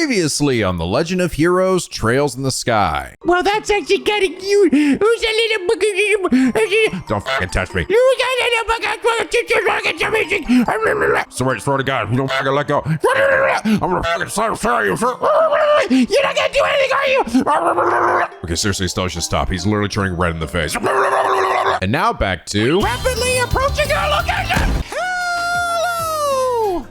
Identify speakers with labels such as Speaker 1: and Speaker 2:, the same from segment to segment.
Speaker 1: Previously on The Legend of Heroes Trails in the Sky.
Speaker 2: Well, that's actually kind of cute. Who's a little...
Speaker 1: Don't fucking touch me.
Speaker 2: You got a little...
Speaker 1: Swear to God, you don't fucking let go. I'm gonna fucking sorry. You're
Speaker 2: not gonna do anything, are you?
Speaker 1: Okay, seriously, Estelle should stop. He's literally turning red in the face. And now back to...
Speaker 2: Rapidly approaching our location.
Speaker 1: Hello!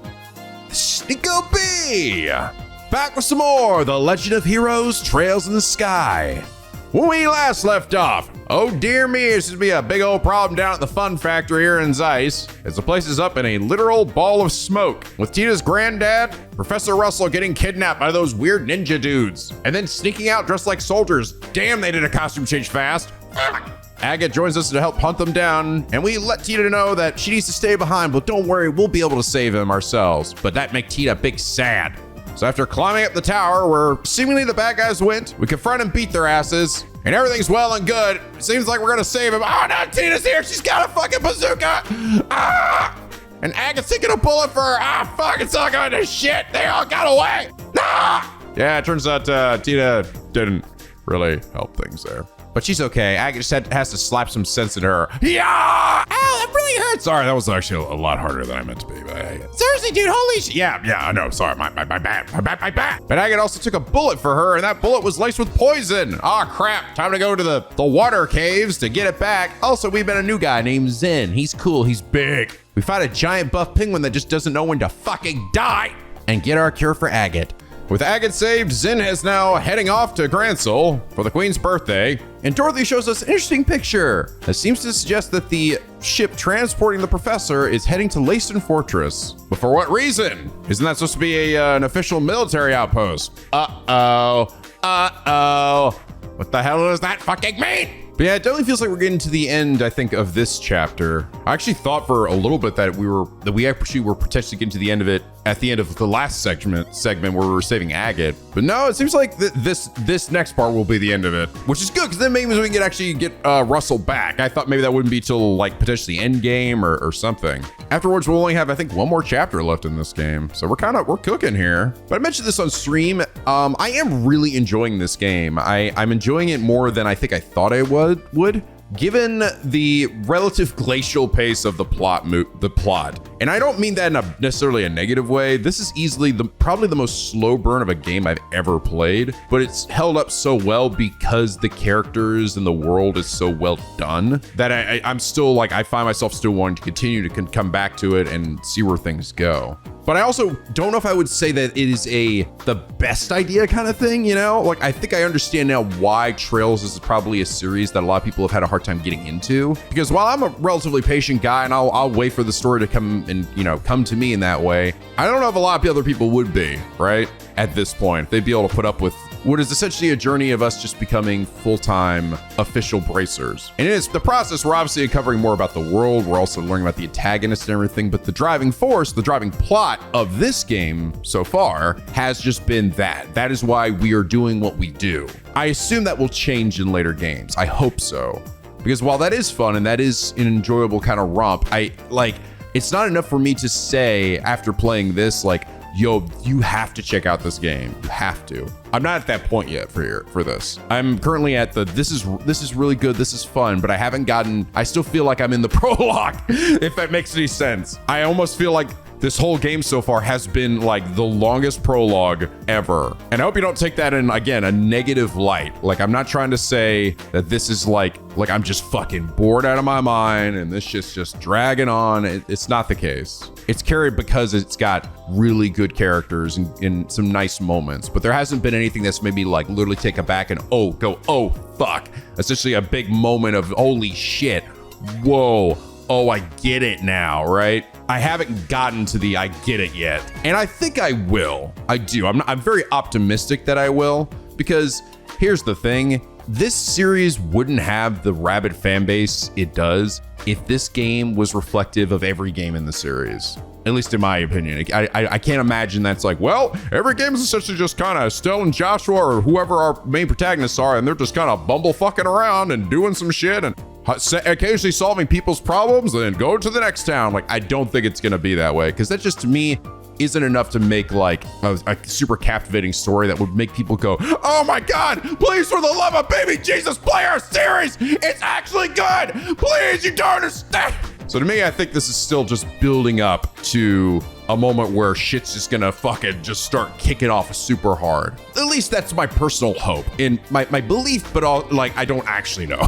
Speaker 1: NicoB! Back with some more The Legend of Heroes Trails in the Sky. When we last left off, oh dear me, this is be a big old problem down at the fun factory here in Zeiss, as the place is up in a literal ball of smoke, with Tita's granddad, Professor Russel, getting kidnapped by those weird ninja dudes, and then sneaking out dressed like soldiers. Damn, they did a costume change fast. Agate joins us to help hunt them down, and we let Tita know that she needs to stay behind, but don't worry, we'll be able to save him ourselves. But that make Tita big sad. So after climbing up the tower where seemingly the bad guys went, we confront and beat their asses, and everything's well and good. It seems like we're gonna save him. Oh no, Tita's here, she's got a fucking bazooka! Ah! And Agate's taking a bullet for her. Ah, fuck, it's all going to shit. They all got away. Ah! Yeah, it turns out Tita didn't really help things there. But she's okay. Agate just has to slap some sense into her. Yeah! Ow, that really hurts. Sorry, that was actually a lot harder than I meant to be. But
Speaker 2: Seriously, dude, holy shit.
Speaker 1: Yeah, I know. Sorry, my bad. But Agate also took a bullet for her, and that bullet was laced with poison. Ah, crap. Time to go to the water caves to get it back. Also, we've met a new guy named Zen. He's cool. He's big. We fight a giant buff penguin that just doesn't know when to fucking die and get our cure for Agate. With Agate saved, Zen is now heading off to Gransel for the Queen's birthday, and Dorothy shows us an interesting picture that seems to suggest that the ship transporting the professor is heading to Leyston Fortress. But for what reason? Isn't that supposed to be an official military outpost? Uh-oh. What the hell does that fucking mean? But yeah, it definitely feels like we're getting to the end, I think, of this chapter. I actually thought for a little bit that we actually were potentially getting to the end of it at the end of the last segment where we were saving Agate. But no, it seems like this next part will be the end of it, which is good because then maybe we can actually get Russell back. I thought maybe that wouldn't be till like potentially end game or something. Afterwards, we'll only have, I think, one more chapter left in this game. So we're cooking here. But I mentioned this on stream. I am really enjoying this game. I'm enjoying it more than I think I thought I would, given the relative glacial pace of the plot. And I don't mean that in necessarily a negative way. This is easily probably the most slow burn of a game I've ever played, but it's held up so well because the characters and the world is so well done that I'm still like, I find myself still wanting to continue to come back to it and see where things go. But I also don't know if I would say that it is the best idea kind of thing, you know? Like, I think I understand now why Trails is probably a series that a lot of people have had a hard time getting into. Because while I'm a relatively patient guy and I'll wait for the story to come and, come to me in that way, I don't know if a lot of other people would be, right? At this point, they'd be able to put up with what is essentially a journey of us just becoming full-time official bracers. And in the process, we're obviously uncovering more about the world. We're also learning about the antagonist and everything, but the driving force, the driving plot of this game so far has just been that. That is why we are doing what we do. I assume that will change in later games. I hope so. Because while that is fun and that is an enjoyable kind of romp, it's not enough for me to say after playing this, like, yo, you have to check out this game. You have to. I'm not at that point yet for this. I'm currently at this is really good. This is fun, but I still feel like I'm in the prologue, if that makes any sense. I almost feel like this whole game so far has been like the longest prologue ever. And I hope you don't take that in, again, a negative light. Like, I'm not trying to say that this is like I'm just fucking bored out of my mind and this shit's just dragging on. It's not the case. It's carried because it's got really good characters and some nice moments, but there hasn't been anything that's made me like literally take it back and oh fuck. Essentially a big moment of holy shit. Whoa. Oh, I get it now, right? I haven't gotten to the I get it yet. And I think I will. I do. I'm very optimistic that I will, because here's the thing. This series wouldn't have the rabid fan base it does if this game was reflective of every game in the series. At least in my opinion. I can't imagine that's like, well, every game is essentially just kind of Estelle and Joshua or whoever our main protagonists are, and they're just kind of bumble fucking around and doing some shit and occasionally solving people's problems and then go to the next town. Like, I don't think it's gonna be that way, because that just, to me, isn't enough to make like a super captivating story that would make people go, oh my God, please, for the love of baby Jesus, play our series. It's actually good. Please, you don't understand. So to me, I think this is still just building up to a moment where shit's just gonna fucking just start kicking off super hard. At least that's my personal hope in my belief, but all like, I don't actually know,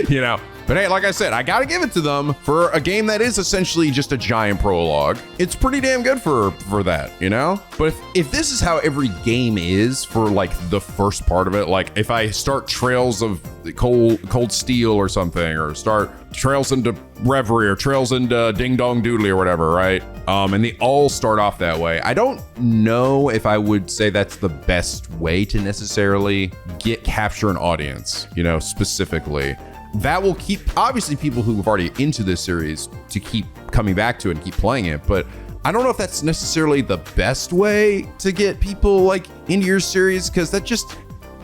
Speaker 1: you know? But hey, like I said, I gotta give it to them for a game that is essentially just a giant prologue. It's pretty damn good for that, you know? But if this is how every game is for like the first part of it, like if I start Trails of Cold Steel or something, or start Trails into Reverie or Trails into Ding Dong Doodly or whatever, right? And they all start off that way. I don't know if I would say that's the best way to necessarily capture an audience, you know, specifically. That will keep, obviously, people who have already into this series to keep coming back to it and keep playing it. But I don't know if that's necessarily the best way to get people like into your series, because that just,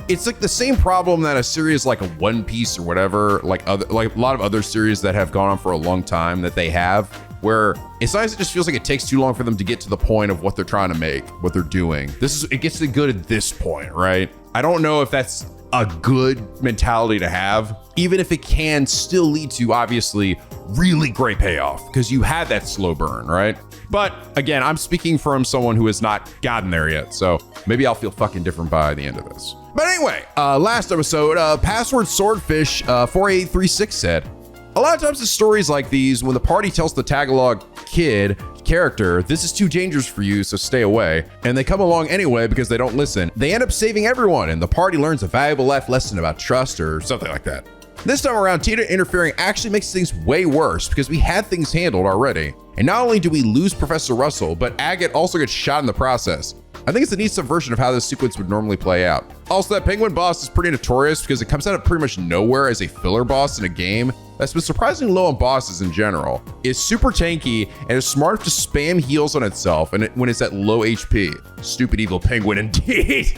Speaker 1: it's like the same problem that a series like a One Piece or whatever, like a lot of other series that have gone on for a long time that they have, where it's nice, it just feels like it takes too long for them to get to the point of what they're trying to make, what they're doing. It gets to good at this point, right? I don't know if that's a good mentality to have, even if it can still lead to obviously really great payoff, because you had that slow burn, right? But again, I'm speaking from someone who has not gotten there yet, so maybe I'll feel fucking different by the end of this. But anyway, last episode, Password Swordfish 4836 said, a lot of times in stories like these, when the party tells the Tagalog kid character, this is too dangerous for you, so stay away, and they come along anyway because they don't listen, they end up saving everyone, and the party learns a valuable life lesson about trust or something like that. This time around, Tita interfering actually makes things way worse because we had things handled already. And not only do we lose Professor Russel, but Agate also gets shot in the process. I think it's a neat subversion of how this sequence would normally play out. Also, that penguin boss is pretty notorious because it comes out of pretty much nowhere as a filler boss in a game that's been surprisingly low on bosses in general. It's super tanky and is smart enough to spam heals on itself when it's at low HP. Stupid evil penguin indeed.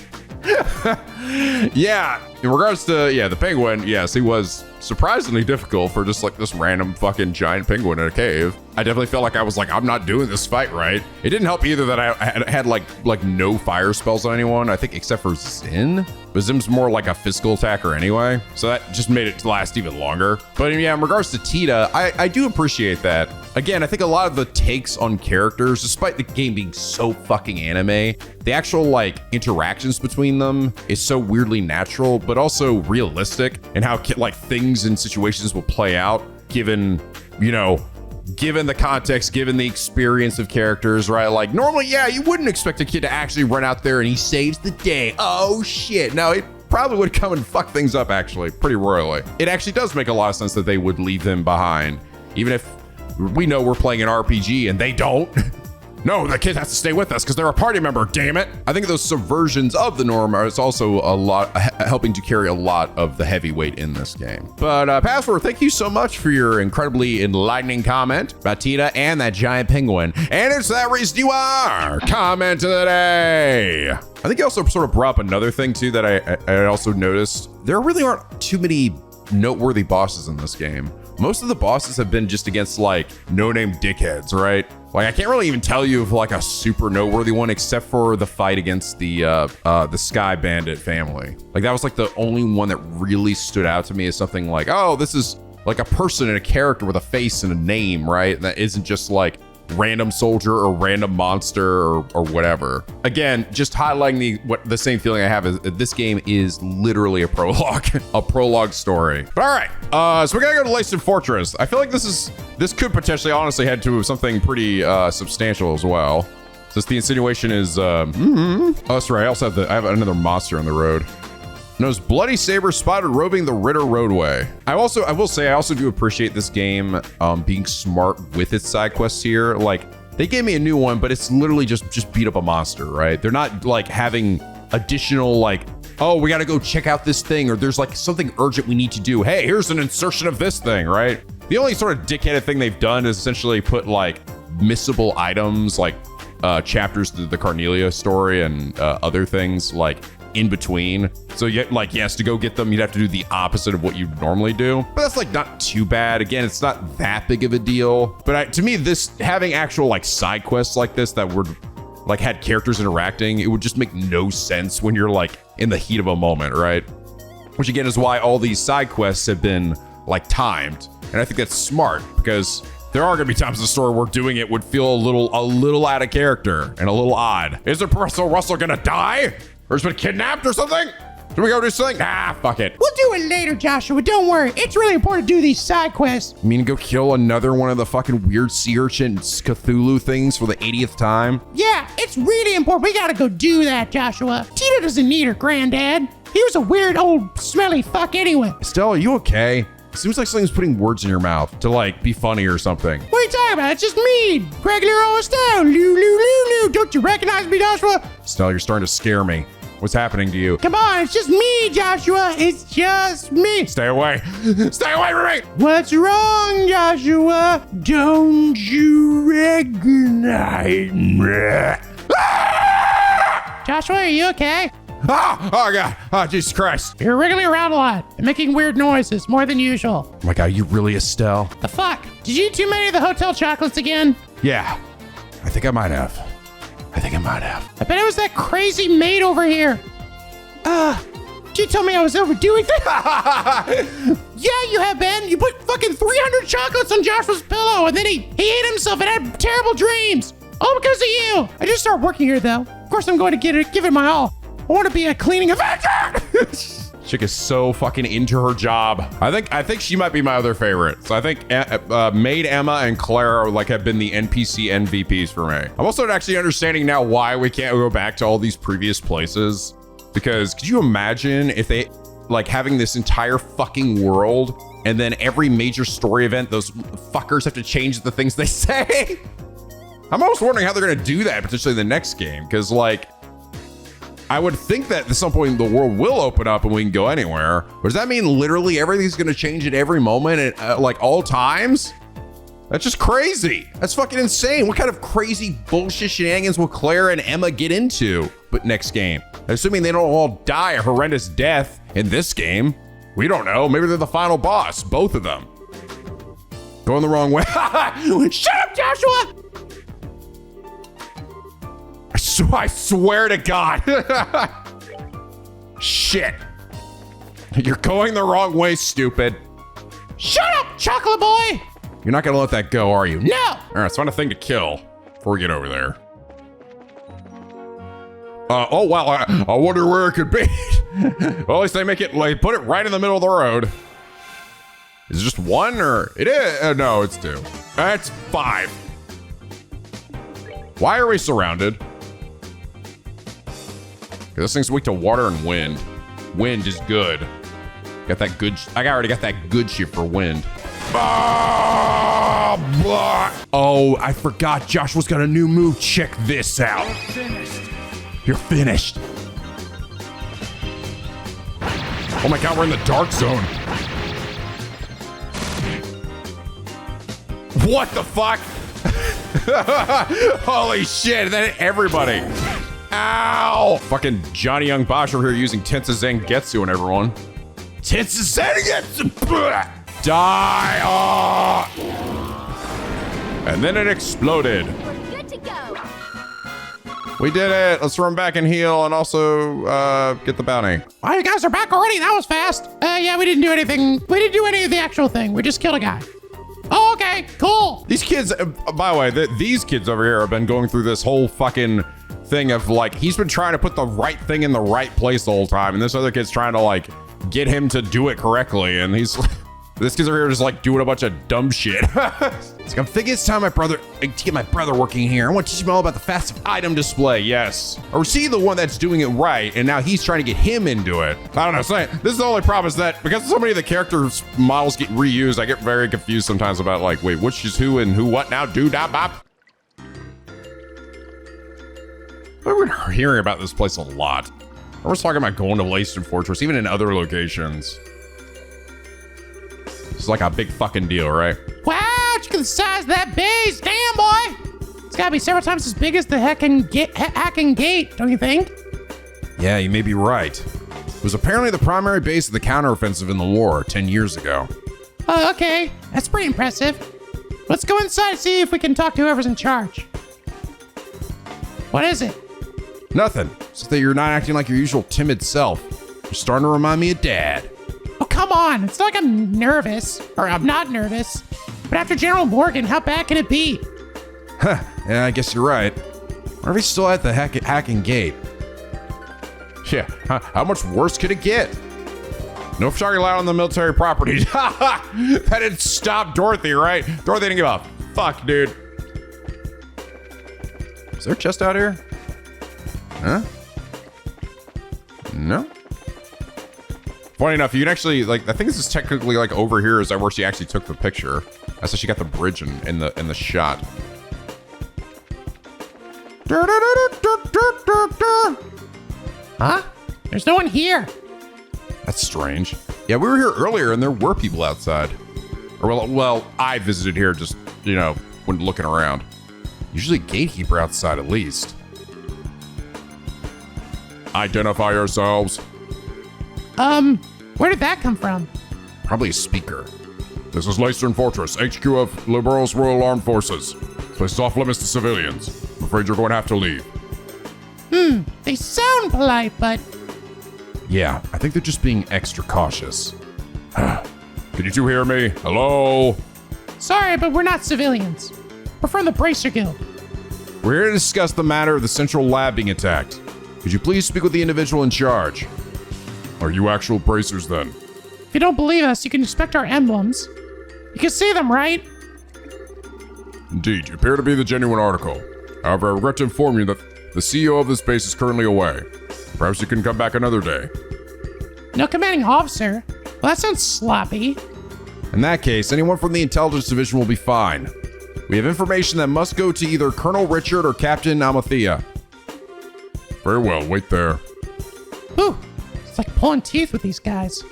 Speaker 1: Yeah, in regards to, the penguin, yes, he was surprisingly difficult for just like this random fucking giant penguin in a cave. I definitely felt like I was like, I'm not doing this fight right. It didn't help either that I had like no fire spells on anyone, I think, except for Zin. But Zim's more like a physical attacker anyway, so that just made it last even longer. But yeah, in regards to Tita, I do appreciate that. Again, I think a lot of the takes on characters, despite the game being so fucking anime, the actual like interactions between them is so weirdly natural, but also realistic, and how like things and situations will play out given, you know, given the context, given the experience of characters, right? Like normally, yeah, you wouldn't expect a kid to actually run out there and he saves the day. Oh shit. No, it probably would come and fuck things up actually pretty royally. It actually does make a lot of sense that they would leave them behind, even if we know we're playing an RPG and they don't. No, the kid has to stay with us because they're a party member, damn it. I think those subversions of the norm is also a lot helping to carry a lot of the heavyweight in this game. But Password, thank you so much for your incredibly enlightening comment about Tita and that giant penguin. And it's that reason you are comment of the day. I think you also sort of brought up another thing too that I also noticed. There really aren't too many noteworthy bosses in this game. Most of the bosses have been just against like no-name dickheads, right? Like I can't really even tell you of like a super noteworthy one except for the fight against the Sky Bandit family. Like that was like the only one that really stood out to me as something like, oh, this is like a person and a character with a face and a name, right? That isn't just like random soldier or random monster or whatever. Again, just highlighting the same feeling I have is this game is literally a prologue, a prologue story. But all right, so we gotta go to Laced Fortress. I feel like this could potentially honestly head to something pretty substantial as well. Since the insinuation is, oh, sorry, I have another monster on the road. Knows Bloody Saber spotted roving the Ritter roadway. I will say I also do appreciate this game being smart with its side quests here. Like they gave me a new one, but it's literally just beat up a monster, right? They're not like having additional like, oh, we got to go check out this thing, or there's like something urgent we need to do. Hey, here's an insertion of this thing, right? The only sort of dickheaded thing they've done is essentially put like missable items, like chapters to the Carnelia story and other things like in between. So yes, to go get them, you'd have to do the opposite of what you normally do. But that's like not too bad. Again, it's not that big of a deal. But to me, this having actual like side quests like this that were like had characters interacting, it would just make no sense when you're like in the heat of a moment, right? Which again is why all these side quests have been like timed. And I think that's smart because there are gonna be times in the story where doing it would feel a little out of character and a little odd. Is the Professor Russel gonna die? Or has been kidnapped or something? Do we go do something? Nah, fuck it.
Speaker 2: We'll do it later, Joshua. Don't worry. It's really important to do these side quests.
Speaker 1: You mean go kill another one of the fucking weird sea urchin Cthulhu things for the 80th time?
Speaker 2: Yeah, it's really important. We gotta go do that, Joshua. Tita doesn't need her granddad. He was a weird old smelly fuck anyway.
Speaker 1: Estelle, are you okay? Seems like something's putting words in your mouth to like be funny or something.
Speaker 2: What are you talking about? It's just me, regular old Estelle. Lou. Don't you recognize me, Joshua?
Speaker 1: Estelle, you're starting to scare me. What's happening to you?
Speaker 2: Come on, it's just me, Joshua. It's just me.
Speaker 1: Stay away. Stay away from me.
Speaker 2: What's wrong, Joshua? Don't you recognize me? Joshua, are you okay?
Speaker 1: Oh God. Oh, Jesus Christ.
Speaker 2: You're wriggling around a lot and making weird noises, more than usual.
Speaker 1: Oh my God, are you really Estelle?
Speaker 2: The fuck? Did you eat too many of the hotel chocolates again?
Speaker 1: Yeah, I think I might have. I
Speaker 2: bet it was that crazy maid over here. She told me I was overdoing things. Yeah, you have been. You put fucking 300 chocolates on Joshua's pillow and then he ate himself and had terrible dreams. All because of you. I just started working here though. Of course I'm going to give it my all. I want to be a cleaning avenger.
Speaker 1: Chick is so fucking into her job. I think she might be my other favorite. So I think Maid Emma and Claire have been the NPC MVPs for me. I'm also actually understanding now why we can't go back to all these previous places. Because could you imagine if they having this entire fucking world and then every major story event, those fuckers have to change the things they say? I'm almost wondering how they're gonna do that potentially in the next game. Because I would think that at some point the world will open up and we can go anywhere. But does that mean literally everything's gonna change at every moment at all times? That's just crazy. That's fucking insane. What kind of crazy bullshit shenanigans will Claire and Emma get into? But next game, assuming they don't all die a horrendous death in this game. We don't know. Maybe they're the final boss, both of them. Going the wrong way.
Speaker 2: Shut up, Joshua!
Speaker 1: I swear to God. Shit. You're going the wrong way, stupid.
Speaker 2: Shut up, chocolate boy!
Speaker 1: You're not gonna let that go, are you?
Speaker 2: No!
Speaker 1: All right, let's find a thing to kill before we get over there. Oh, wow, I wonder where it could be. Well, at least they make it, put it right in the middle of the road. Is it just one, or? It is, no, it's two. That's 5. Why are we surrounded? This thing's weak to water and wind. Wind is good. Got that good. I already got that good shit for wind. Oh, I forgot. Joshua's got a new move. Check this out. You're finished. Oh my God, we're in the dark zone. What the fuck? Holy shit! And then everybody. Ow! Fucking Johnny Young Bosch over here using Tensa Zangetsu on everyone. Tensa Zangetsu! Die! Oh! And then it exploded.
Speaker 3: We're good to go.
Speaker 1: We did it. Let's run back and heal and also get the bounty.
Speaker 2: Wow, you guys are back already? That was fast. Yeah, we didn't do anything. We didn't do any of the actual thing. We just killed a guy. Oh, okay, cool.
Speaker 1: These kids, by the way, these kids over here have been going through this whole fucking thing of he's been trying to put the right thing in the right place the whole time, and this other kid's trying to get him to do it correctly, and this kid's over here just doing a bunch of dumb shit. It's I think it's time to get my brother working here. I want to teach him all about the fast item display. Yes, or see the one that's doing it right, and now he's trying to get him into it. I don't know. So this is the only problem is that because so many of the characters models get reused, I get very confused sometimes about wait, which is who and who what now? Do da bop. I've been hearing about this place a lot. I was talking about going to Laced Fortress, even in other locations. It's like a big fucking deal, right?
Speaker 2: Wow, look at the size of that base. Damn, boy. It's gotta be several times as big as the heckin' gate, don't you think?
Speaker 1: Yeah, you may be right. It was apparently the primary base of the counteroffensive in the war 10 years ago.
Speaker 2: Oh, okay. That's pretty impressive. Let's go inside and see if we can talk to whoever's in charge. What is it?
Speaker 1: Nothing. It's just that you're not acting like your usual timid self. You're starting to remind me of Dad.
Speaker 2: Oh, come on. It's not like I'm nervous. Or I'm not nervous. But after General Morgan, how bad can it be?
Speaker 1: Huh. Yeah, I guess you're right. Why are we still at the hacking gate? Yeah, how much worse could it get? No photography allowed on the military property. That didn't stop Dorothy, right? Dorothy didn't give a fuck, dude. Is there a chest out here? Huh? No? Funny enough, you can actually, like, I think this is technically, like, over here. Is that where she actually took the picture? That's how she got the bridge in the shot.
Speaker 2: Huh? There's no one here.
Speaker 1: That's strange. Yeah, we were here earlier and there were people outside. Or well, I visited here just, when looking around. Usually a gatekeeper outside at least. Identify yourselves.
Speaker 2: Where did that come from?
Speaker 1: Probably a speaker. This is Leicestern Fortress, HQ of Liberl's Royal Armed Forces. This place is off limits to civilians. I'm afraid you're going to have to leave.
Speaker 2: They sound polite, but...
Speaker 1: Yeah, I think they're just being extra cautious. Can you two hear me? Hello?
Speaker 2: Sorry, but we're not civilians. We're from the Bracer Guild.
Speaker 1: We're here to discuss the matter of the central lab being attacked. Could you please speak with the individual in charge? Are you actual bracers then?
Speaker 2: If you don't believe us, you can inspect our emblems. You can see them, right?
Speaker 1: Indeed, you appear to be the genuine article. However, I regret to inform you that the CEO of this base is currently away. Perhaps you can come back another day.
Speaker 2: No commanding officer? Well, that sounds sloppy.
Speaker 1: In that case, anyone from the intelligence division will be fine. We have information that must go to either Colonel Richard or Captain Amathea. Very well, wait there.
Speaker 2: Whew. It's like pulling teeth with these guys.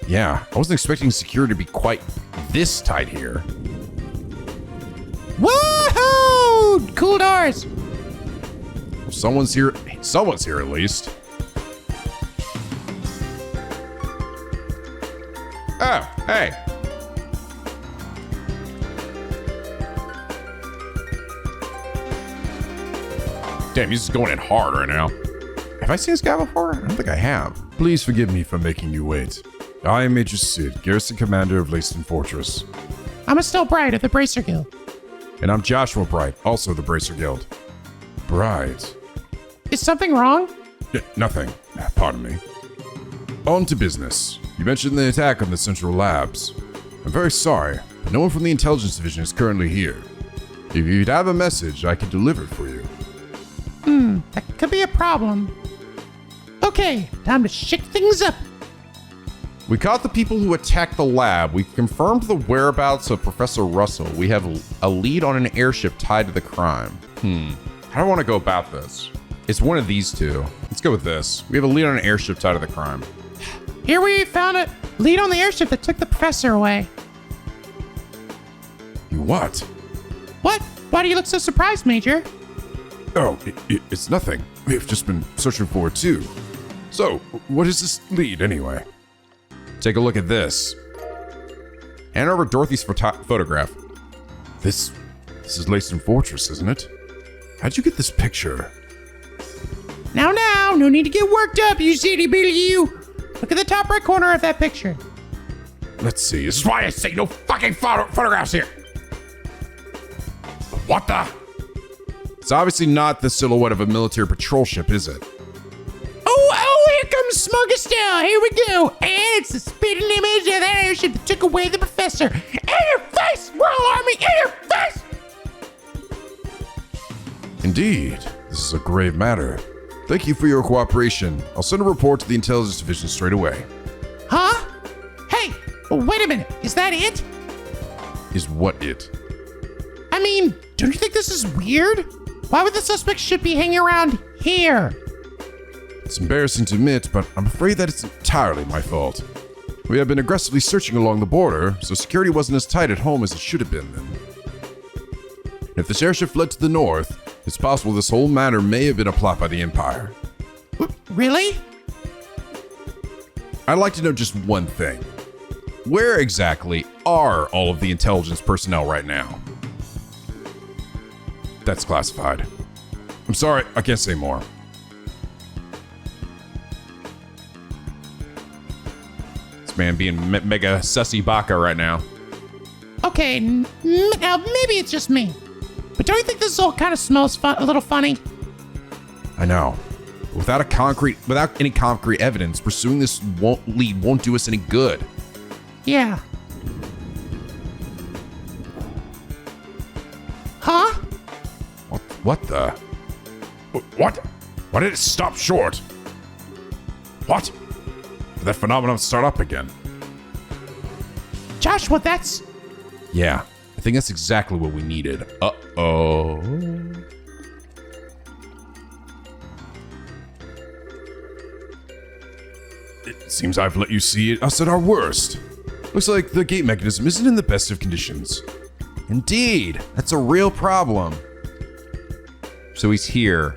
Speaker 1: Yeah, I wasn't expecting security to be quite this tight here.
Speaker 2: Woohoo! Cool doors.
Speaker 1: Well, someone's here at least. Oh, hey. Damn, he's just going in hard right now. Have I seen this guy before? I don't think I have.
Speaker 3: Please forgive me for making you wait. I am Major Sid, Garrison Commander of Leicestern Fortress.
Speaker 2: I'm Estelle Bright of the Bracer Guild.
Speaker 3: And I'm Joshua Bright, also the Bracer Guild. Bright.
Speaker 2: Is something wrong?
Speaker 3: Nothing. Pardon me. On to business. You mentioned the attack on the central labs. I'm very sorry, but no one from the intelligence division is currently here. If you'd have a message, I could deliver it for you.
Speaker 2: That could be a problem. Okay, time to shake things up.
Speaker 1: We caught the people who attacked the lab. We confirmed the whereabouts of Professor Russel. We have a lead on an airship tied to the crime. How do I want to go about this? It's one of these two. Let's go with this. We have a lead on an airship tied to the crime.
Speaker 2: Here we found a lead on the airship that took the professor away.
Speaker 3: You what?
Speaker 2: What? Why do you look so surprised, Major?
Speaker 3: Oh, it's nothing. We've just been searching for it too. So, what is this lead anyway?
Speaker 1: Take a look at this. Hand over Dorothy's photograph.
Speaker 3: This is Leicestern Fortress, isn't it? How'd you get this picture?
Speaker 2: Now, no need to get worked up, you city bitty you. Look at the top right corner of that picture.
Speaker 3: Let's see.
Speaker 1: This is why I say no fucking photographs here. What the? It's obviously not the silhouette of a military patrol ship, is it?
Speaker 2: Oh, here comes Smug Estelle. Here we go. And it's the spitting image of that airship that took away the professor. In your face, Royal Army, in your face!
Speaker 3: Indeed, this is a grave matter. Thank you for your cooperation. I'll send a report to the intelligence division straight away.
Speaker 2: Huh? Hey, wait a minute. Is that it?
Speaker 3: Is what it?
Speaker 2: I mean, don't you think this is weird? Why would the suspect ship be hanging around here?
Speaker 3: It's embarrassing to admit, but I'm afraid that it's entirely my fault. We have been aggressively searching along the border, so security wasn't as tight at home as it should have been then. If this airship fled to the north, it's possible this whole matter may have been a plot by the Empire.
Speaker 2: Really?
Speaker 1: I'd like to know just one thing. Where exactly are all of the intelligence personnel right now?
Speaker 3: That's classified. I'm sorry, I can't say more.
Speaker 1: This man being mega sussy baka right now.
Speaker 2: Okay, now maybe it's just me. But don't you think this all kind of smells a little funny?
Speaker 3: I know.
Speaker 1: Without any concrete evidence, pursuing this lead won't do us any good.
Speaker 2: Yeah. Huh?
Speaker 3: What the? What? Why did it stop short? What? Did that phenomenon start up again?
Speaker 2: Joshua, that's...
Speaker 1: Yeah, I think that's exactly what we needed. Uh-oh.
Speaker 3: It seems I've let you see us at our worst. Looks like the gate mechanism isn't in the best of conditions.
Speaker 1: Indeed, that's a real problem. So he's here.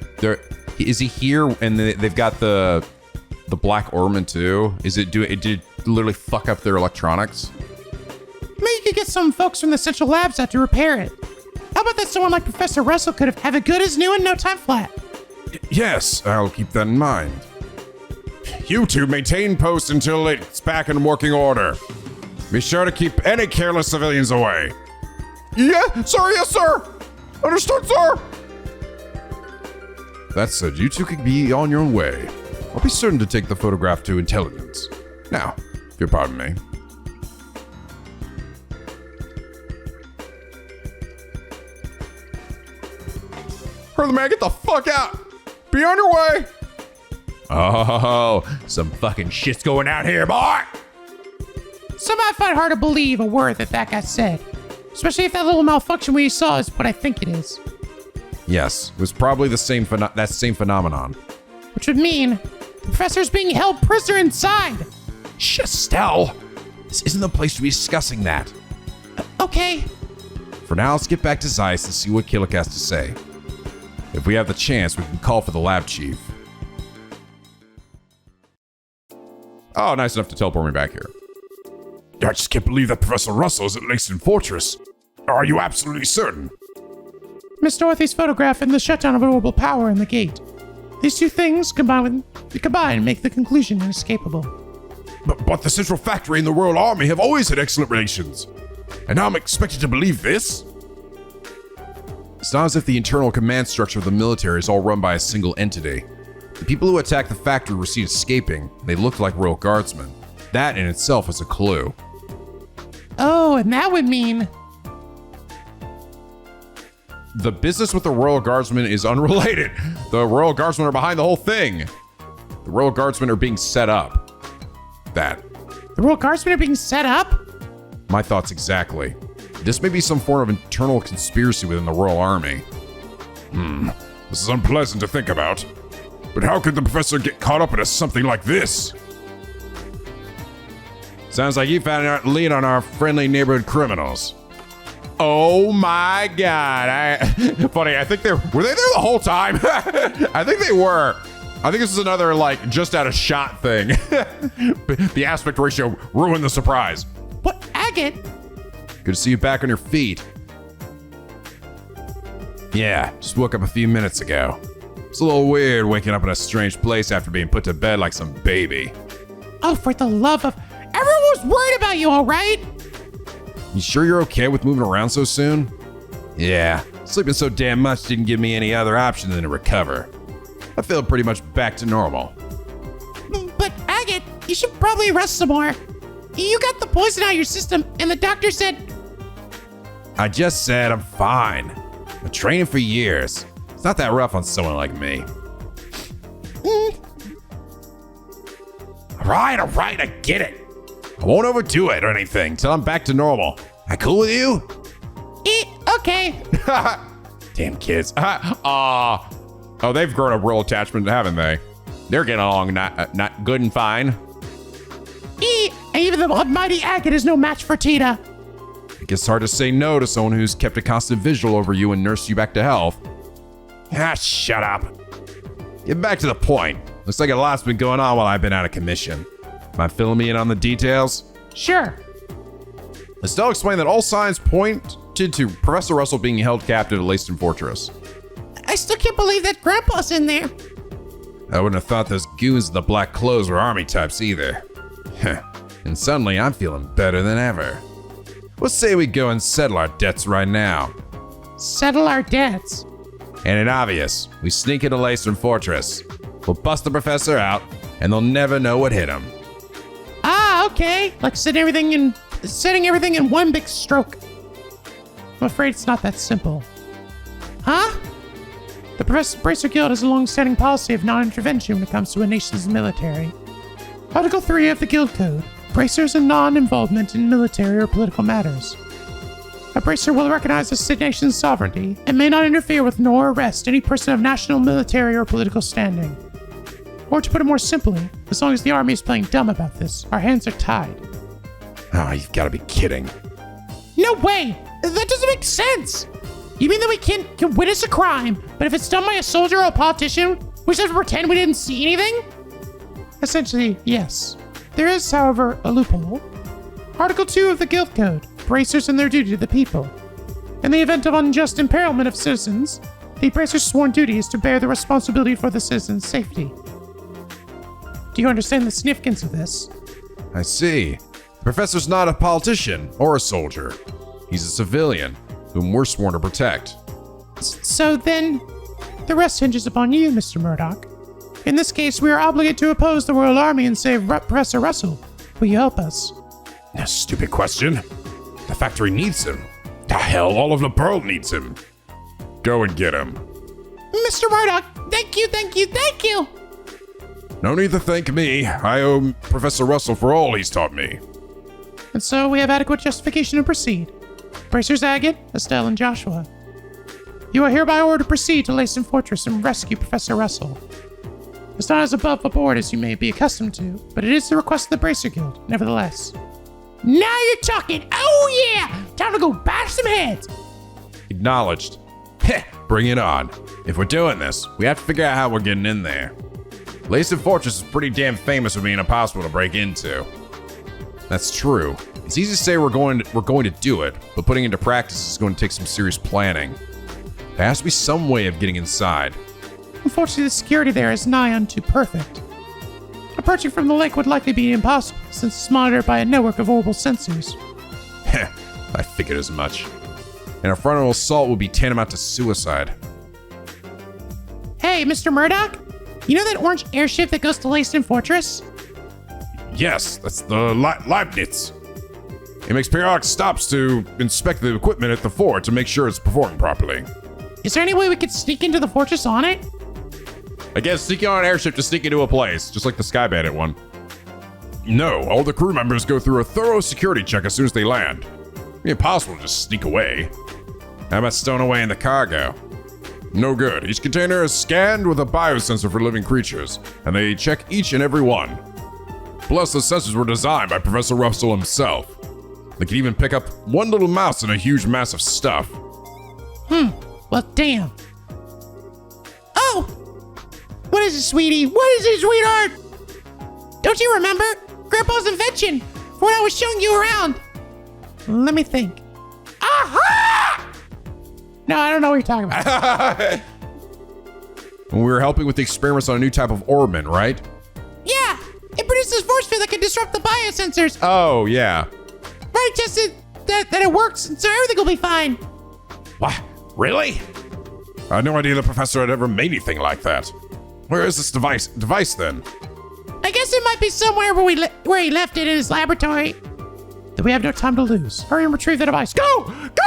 Speaker 1: Is he here? And they've got the black ornament too. Did it literally fuck up their electronics?
Speaker 2: Maybe you could get some folks from the central labs out to repair it. How about that someone like Professor Russel could have it good as new in no time flat?
Speaker 3: Yes, I'll keep that in mind. You two maintain post until it's back in working order. Be sure to keep any careless civilians away.
Speaker 1: Yeah, sir, yes, sir. Understood, sir.
Speaker 3: That said, you two can be on your own way. I'll be certain to take the photograph to intelligence. Now, if you'll pardon me.
Speaker 1: Hurry, man, get the fuck out. Be on your way. Oh, some fucking shit's going out here, boy.
Speaker 2: Some might find hard to believe a word that guy said. Especially if that little malfunction we saw is what I think it is.
Speaker 1: Yes, it was probably the same that same phenomenon.
Speaker 2: Which would mean the professor's being held prisoner inside.
Speaker 1: Shh, Estelle. This isn't the place to be discussing that.
Speaker 2: Okay.
Speaker 1: For now, let's get back to Zeiss and see what Killick has to say. If we have the chance, we can call for the lab chief. Oh, nice enough to teleport me back here.
Speaker 3: I just can't believe that Professor Russell is at Langston Fortress. Are you absolutely certain?
Speaker 2: Miss Dorothy's photograph and the shutdown of renewable power in the gate. These two things combine make the conclusion inescapable.
Speaker 3: But the Central Factory and the Royal Army have always had excellent relations. And now I'm expected to believe this?
Speaker 1: It's not as if the internal command structure of the military is all run by a single entity. The people who attacked the factory were seen escaping. They looked like Royal Guardsmen. That in itself is a clue.
Speaker 2: Oh, and that would mean...
Speaker 1: The business with the Royal Guardsmen is unrelated. The Royal Guardsmen are behind the whole thing. The Royal Guardsmen are being set up. That.
Speaker 2: The Royal Guardsmen are being set up?
Speaker 1: My thoughts exactly. This may be some form of internal conspiracy within the Royal Army.
Speaker 3: This is unpleasant to think about. But how could the professor get caught up into something like this?
Speaker 1: Sounds like you found out lead on our friendly neighborhood criminals. Oh my god. Funny, I think were they there the whole time? I think they were. I think this is another, like, just out of shot thing. The aspect ratio ruined the surprise.
Speaker 2: What, Agate?
Speaker 1: Good to see you back on your feet. Yeah, just woke up a few minutes ago. It's a little weird waking up in a strange place after being put to bed like some baby.
Speaker 2: Oh, for the love of... Everyone was worried about you, all right?
Speaker 1: You sure you're okay with moving around so soon? Yeah, sleeping so damn much didn't give me any other option than to recover. I feel pretty much back to normal.
Speaker 2: But, Agate, you should probably rest some more. You got the poison out of your system, and the doctor said...
Speaker 1: I just said I'm fine. I've training for years. It's not that rough on someone like me. All right, I get it. I won't overdo it or anything till I'm back to normal. I cool with you?
Speaker 2: Okay.
Speaker 1: Damn kids. Oh, they've grown a real attachment, haven't they? They're getting along not good and fine.
Speaker 2: Even the almighty Agate is no match for Tita.
Speaker 1: I guess it's hard to say no to someone who's kept a constant vigil over you and nursed you back to health. Shut up. Get back to the point. Looks like a lot's been going on while I've been out of commission. Mind filling me in on the details?
Speaker 2: Sure.
Speaker 1: Estelle explained that all signs pointed to Professor Russel being held captive at Leyston Fortress.
Speaker 2: I still can't believe that Grandpa's in there.
Speaker 1: I wouldn't have thought those goons in the black clothes were army types either. And suddenly I'm feeling better than ever. Let's say we go and settle our debts right now.
Speaker 2: Settle our debts?
Speaker 1: And it's obvious, we sneak into Leyston Fortress. We'll bust the professor out, and they'll never know what hit him.
Speaker 2: Ah, okay. Like setting everything in one big stroke. I'm afraid it's not that simple. Huh? The Bracer Guild has a long-standing policy of non-intervention when it comes to a nation's military. Article 3 of the Guild Code. Bracers and non-involvement in military or political matters. A bracer will recognize a nation's sovereignty and may not interfere with nor arrest any person of national, military, or political standing. Or to put it more simply, as long as the army is playing dumb about this, our hands are tied.
Speaker 1: Oh, you've got to be kidding.
Speaker 2: No way! That doesn't make sense! You mean that we can witness a crime, but if it's done by a soldier or a politician, we just have to pretend we didn't see anything? Essentially, yes. There is, however, a loophole. Article 2 of the Guild Code, bracers and their duty to the people. In the event of unjust impairment of citizens, the bracer's sworn duty is to bear the responsibility for the citizens' safety. Do you understand the significance of this?
Speaker 1: I see. The professor's not a politician or a soldier. He's a civilian, whom we're sworn to protect.
Speaker 2: So then, the rest hinges upon you, Mr. Murdoch. In this case, we are obligated to oppose the Royal Army and save Professor Russel. Will you help us?
Speaker 3: A stupid question. The factory needs him. The hell, all of Liberl needs him. Go and get him.
Speaker 2: Mr. Murdoch, thank you.
Speaker 3: No need to thank me. I owe Professor Russel for all he's taught me.
Speaker 2: And so we have adequate justification to proceed. Bracers Agate, Estelle, and Joshua. You are hereby ordered to proceed to Leyston Fortress and rescue Professor Russel. It's not as above board as you may be accustomed to, but it is the request of the Bracer Guild, nevertheless. Now you're talking! Oh yeah! Time to go bash some heads!
Speaker 1: Acknowledged. Heh, bring it on. If we're doing this, we have to figure out how we're getting in there. Leyston Fortress is pretty damn famous for being impossible to break into. That's true. It's easy to say we're going to do it, but putting it into practice is going to take some serious planning. There has to be some way of getting inside.
Speaker 2: Unfortunately, the security there is nigh unto perfect. Approaching from the lake would likely be impossible, since it's monitored by a network of orbital sensors.
Speaker 1: Heh, I figured as much. And a frontal assault would be tantamount to suicide.
Speaker 2: Hey, Mr. Murdoch? You know that orange airship that goes to Leyston Fortress?
Speaker 3: Yes, that's the Leibniz. He makes periodic stops to inspect the equipment at the fort to make sure it's performing properly.
Speaker 2: Is there any way we could sneak into the fortress on it?
Speaker 1: I guess sneaking on an airship to sneak into a place, just like the Sky Bandit one.
Speaker 3: No, all the crew members go through a thorough security check as soon as they land. It'd be impossible to just sneak away.
Speaker 1: How about stowing away in the cargo?
Speaker 3: No good. Each container is scanned with a biosensor for living creatures, and they check each and every one. Plus, the sensors were designed by Professor Russel himself. They can even pick up one little mouse in a huge mass of stuff.
Speaker 2: Well, damn. Oh! What is it, sweetie? What is it, sweetheart? Don't you remember? Grandpa's invention for when I was showing you around. Let me think. Aha! No, I don't know what you're talking about.
Speaker 1: When we were helping with the experiments on a new type of orbman, right?
Speaker 2: Yeah! It produces force field that can disrupt the biosensors.
Speaker 1: Oh, yeah.
Speaker 2: Already tested that it works, so everything will be fine.
Speaker 3: What? Really? I had no idea the professor had ever made anything like that. Where is this device then?
Speaker 2: I guess it might be somewhere where he left it in his laboratory. Then we have no time to lose. Hurry and retrieve the device. Go! Go!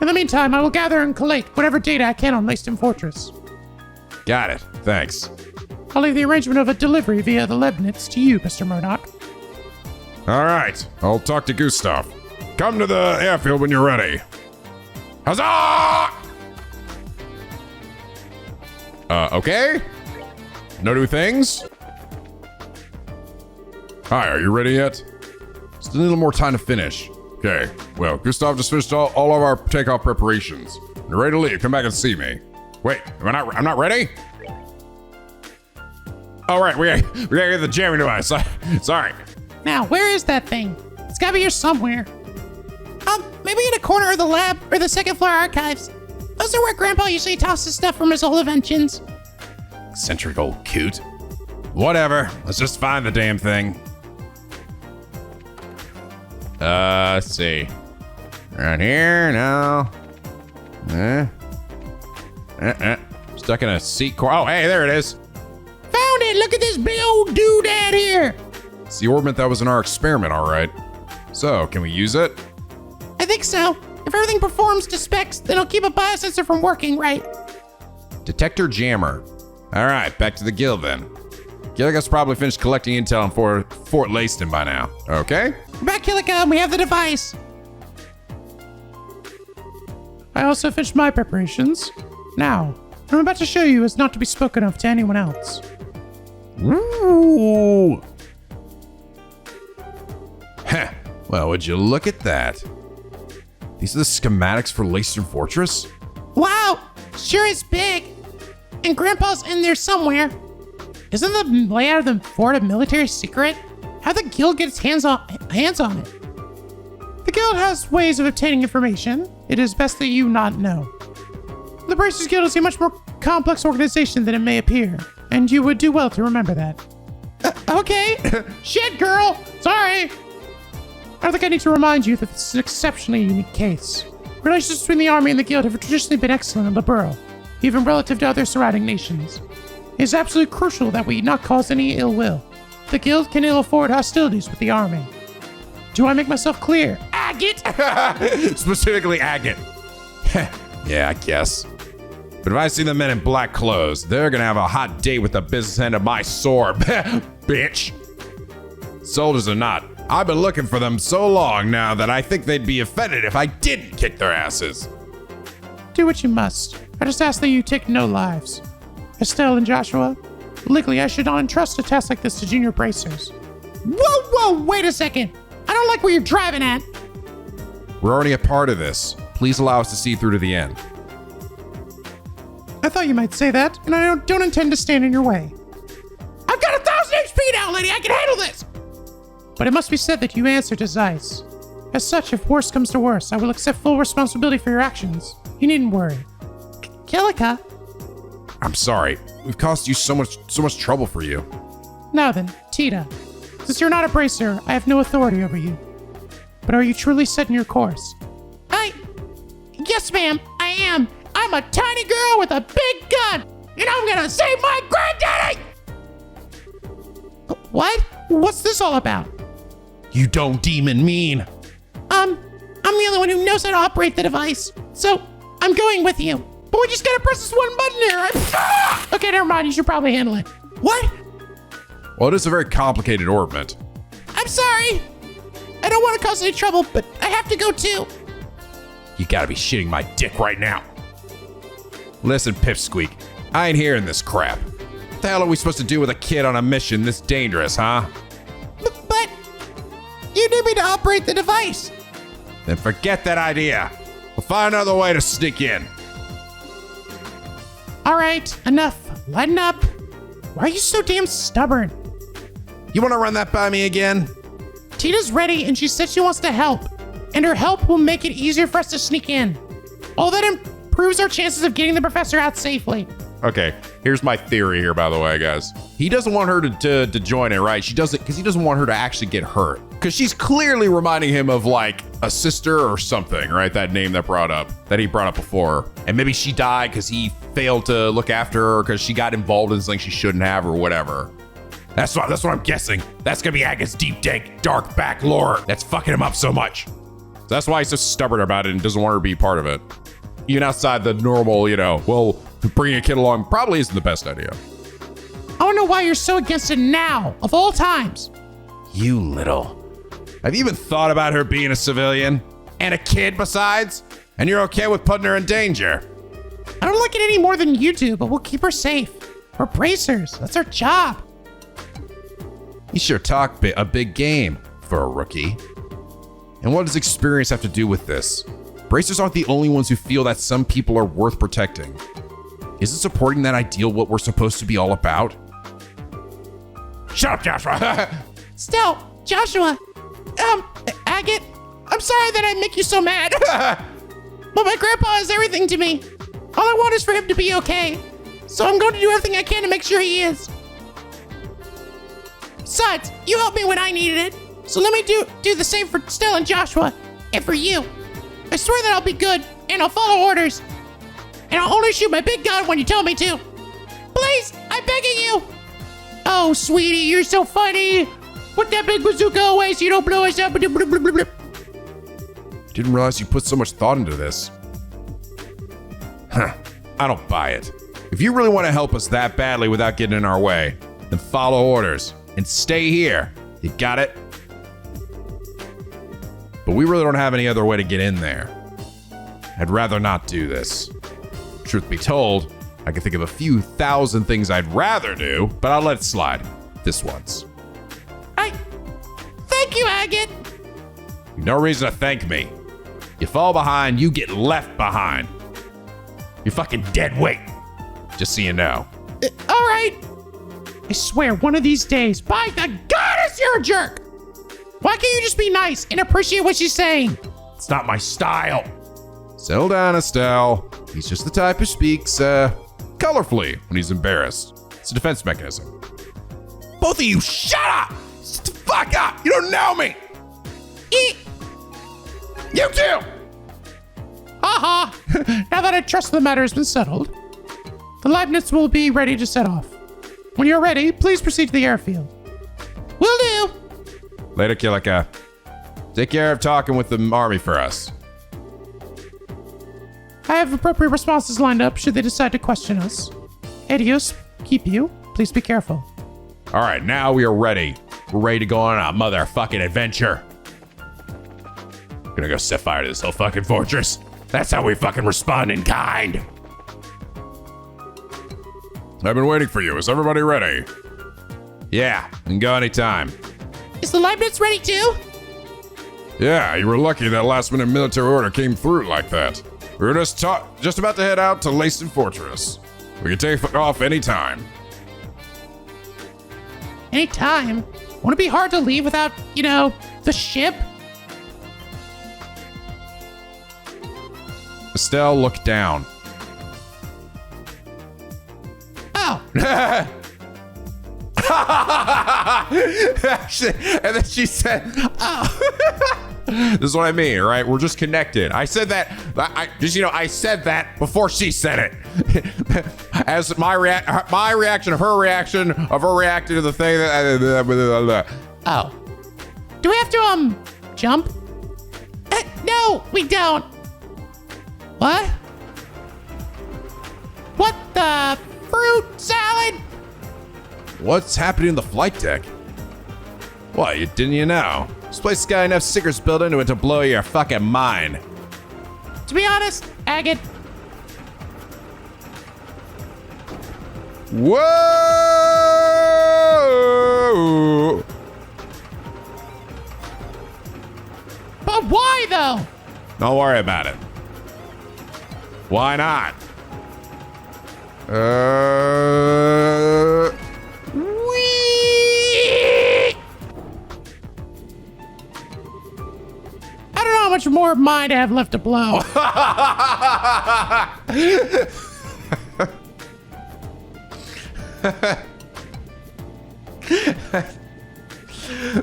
Speaker 2: In the meantime, I will gather and collate whatever data I can on Leyston Fortress.
Speaker 1: Got it. Thanks.
Speaker 2: I'll leave the arrangement of a delivery via the Leibniz to you, Mr. Murdoch.
Speaker 3: All right, I'll talk to Gustav. Come to the airfield when you're ready. Huzzah!
Speaker 1: Okay? No new things?
Speaker 3: Hi, are you ready yet?
Speaker 1: Still need a little more time to finish.
Speaker 3: Okay, well, Gustav just finished all of our takeoff preparations. You're ready to leave, come back and see me. Wait, I'm not ready?
Speaker 1: Oh, right, we gotta get the jamming device. Sorry.
Speaker 2: Now, where is that thing? It's gotta be here somewhere. Maybe in a corner of the lab or the second floor archives. Those are where Grandpa usually tosses stuff from his old inventions.
Speaker 1: Eccentric old coot. Whatever, let's just find the damn thing. Let's see. Right here, no. Stuck in a seat core. Oh, hey, there it is.
Speaker 2: Found it! Look at this big old doodad here!
Speaker 3: It's the orbit that was in our experiment, all right. So, can we use it?
Speaker 2: I think so. If everything performs to specs, then it'll keep a biosensor from working, right?
Speaker 1: Detector jammer. All right, back to the guild then. Gilligan's probably finished collecting intel on Fort Layston by now. Okay?
Speaker 2: We're back, Killica, we have the device. I also finished my preparations. Now, what I'm about to show you is not to be spoken of to anyone else.
Speaker 1: Ooh. Heh. Well, would you look at that?
Speaker 3: These are the schematics for Layston Fortress?
Speaker 2: Wow, sure is big. And Grandpa's in there somewhere. Isn't the layout of the fort a military secret? How'd the guild get its hands on it? The guild has ways of obtaining information. It is best that you not know. The Bracers Guild is a much more complex organization than it may appear, and you would do well to remember that. Okay. Shit, girl. Sorry. I don't think I need to remind you that this is an exceptionally unique case. Relations between the army and the guild have traditionally been excellent in Liberl, even relative to other surrounding nations. It is absolutely crucial that we not cause any ill will. The guild can ill afford hostilities with the army. Do I make myself clear? Agate!
Speaker 1: Specifically Agate. Yeah, I guess. But if I see the men in black clothes, they're gonna have a hot date with the business end of my sword. Bitch. Soldiers or not, I've been looking for them so long now that I think they'd be offended if I didn't kick their asses.
Speaker 2: Do what you must. I just ask that you take no lives. Estelle and Joshua, legally I should not entrust a task like this to junior bracers. Whoa, wait a second. I don't like where you're driving at.
Speaker 3: We're already a part of this. Please allow us to see through to the end.
Speaker 2: I thought you might say that, and I don't intend to stand in your way. I've got 1,000 HP now, lady. I can handle this. But it must be said that you answered to Zeiss. As such, if worse comes to worse, I will accept full responsibility for your actions. You needn't worry. Killica.
Speaker 3: I'm sorry. We've caused you so much trouble for you.
Speaker 2: Now then, Tita. Since you're not a bracer, I have no authority over you. But are you truly set in your course? Yes, ma'am, I am. I'm a tiny girl with a big gun, and I'm gonna save my granddaddy! What? What's this all about?
Speaker 1: You don't demon mean.
Speaker 2: I'm the only one who knows how to operate the device, so I'm going with you. But we just gotta press this one button here. Okay, never mind. You should probably handle it. What?
Speaker 3: Well, it is a very complicated orbit.
Speaker 2: I'm sorry. I don't want to cause any trouble, but I have to go too.
Speaker 1: You gotta be shitting my dick right now. Listen, Pipsqueak, I ain't hearing this crap. What the hell are we supposed to do with a kid on a mission this dangerous, huh?
Speaker 2: But you need me to operate the device.
Speaker 1: Then forget that idea. We'll find another way to sneak in.
Speaker 2: All right, enough. Lighten up. Why are you so damn stubborn?
Speaker 1: You wanna run that by me again?
Speaker 2: Tita's ready, and she said she wants to help. And her help will make it easier for us to sneak in. All that improves our chances of getting the professor out safely.
Speaker 1: Okay, here's my theory here, by the way, guys. He doesn't want her to join it, right? She does it because he doesn't want her to actually get hurt. Because she's clearly reminding him of like a sister or something, right? That name that he brought up before. And maybe she died because he failed to look after her because she got involved in something she shouldn't have or whatever. That's what I'm guessing. That's gonna be Agate's deep, dank, dark back lore that's fucking him up so much. So that's why he's so stubborn about it and doesn't want her to be part of it. Even outside the normal, well, bringing a kid along probably isn't the best idea.
Speaker 2: I don't know why you're so against it now, of all times.
Speaker 1: You little. Have you even thought about her being a civilian? And a kid besides? And you're okay with putting her in danger?
Speaker 2: I don't like it any more than you do, but we'll keep her safe. We're bracers. That's our job.
Speaker 1: You sure talk a big game for a rookie.
Speaker 3: And what does experience have to do with this? Bracers aren't the only ones who feel that some people are worth protecting. Isn't supporting that ideal what we're supposed to be all about?
Speaker 1: Shut up, Joshua.
Speaker 2: Estelle, Joshua, Agate, I'm sorry that I make you so mad. But my grandpa is everything to me. All I want is for him to be okay. So I'm going to do everything I can to make sure he is. Besides, you helped me when I needed it. So let me do the same for Estelle and Joshua. And for you. I swear that I'll be good, and I'll follow orders. And I'll only shoot my big gun when you tell me to. Please, I'm begging you. Oh, sweetie, you're so funny. Put that big bazooka away so you don't blow us up.
Speaker 3: Didn't realize you put so much thought into this.
Speaker 1: Huh. I don't buy it. If you really want to help us that badly without getting in our way, then follow orders and stay here. You got it? But we really don't have any other way to get in there. I'd rather not do this. Truth be told, I can think of a few thousand things I'd rather do, but I'll let it slide. This once.
Speaker 2: Thank you, Agate.
Speaker 1: No reason to thank me. You fall behind, you get left behind. You're fucking dead weight. Just so you know.
Speaker 2: All right. I swear, one of these days, by the goddess, you're a jerk. Why can't you just be nice and appreciate what she's saying?
Speaker 1: It's not my style.
Speaker 3: Settle down, Estelle. He's just the type who speaks, colorfully when he's embarrassed. It's a defense mechanism.
Speaker 1: Both of you, shut up! Shut the fuck up! You don't know me! You too!
Speaker 2: Haha. Now that I trust the matter has been settled, the Leibniz will be ready to set off. When you're ready, please proceed to the airfield. Will do.
Speaker 1: Later, Kilika. Take care of talking with the army for us.
Speaker 2: I have appropriate responses lined up should they decide to question us. Adios, keep you. Please be careful.
Speaker 1: All right, now we are ready. We're ready to go on a motherfucking adventure. Gonna go set fire to this whole fucking fortress. That's how we fucking respond in kind.
Speaker 3: I've been waiting for you. Is everybody ready?
Speaker 1: Yeah, you can go anytime.
Speaker 2: Is the Leibniz ready too?
Speaker 3: Yeah, you were lucky that last-minute military order came through like that. We were just about to head out to Lacen Fortress. We can take off anytime.
Speaker 2: Anytime? Won't it be hard to leave without, the ship?
Speaker 1: Estelle looked down.
Speaker 2: Oh.
Speaker 1: And then she said, oh. This is what I mean, right? We're just connected. I said that. I said that before she said it. As my reaction of her reaction of her reacting to the thing.
Speaker 2: Oh. Do we have to, jump? No, we don't. What? What the fruit salad?
Speaker 1: What's happening in the flight deck? What, didn't you know? This place has got enough stickers built into it to blow your fucking mind.
Speaker 2: To be honest, Agate.
Speaker 1: Whoa!
Speaker 2: But why though?
Speaker 1: Don't worry about it. Why not?
Speaker 2: I don't know how much more of mine I have left to blow.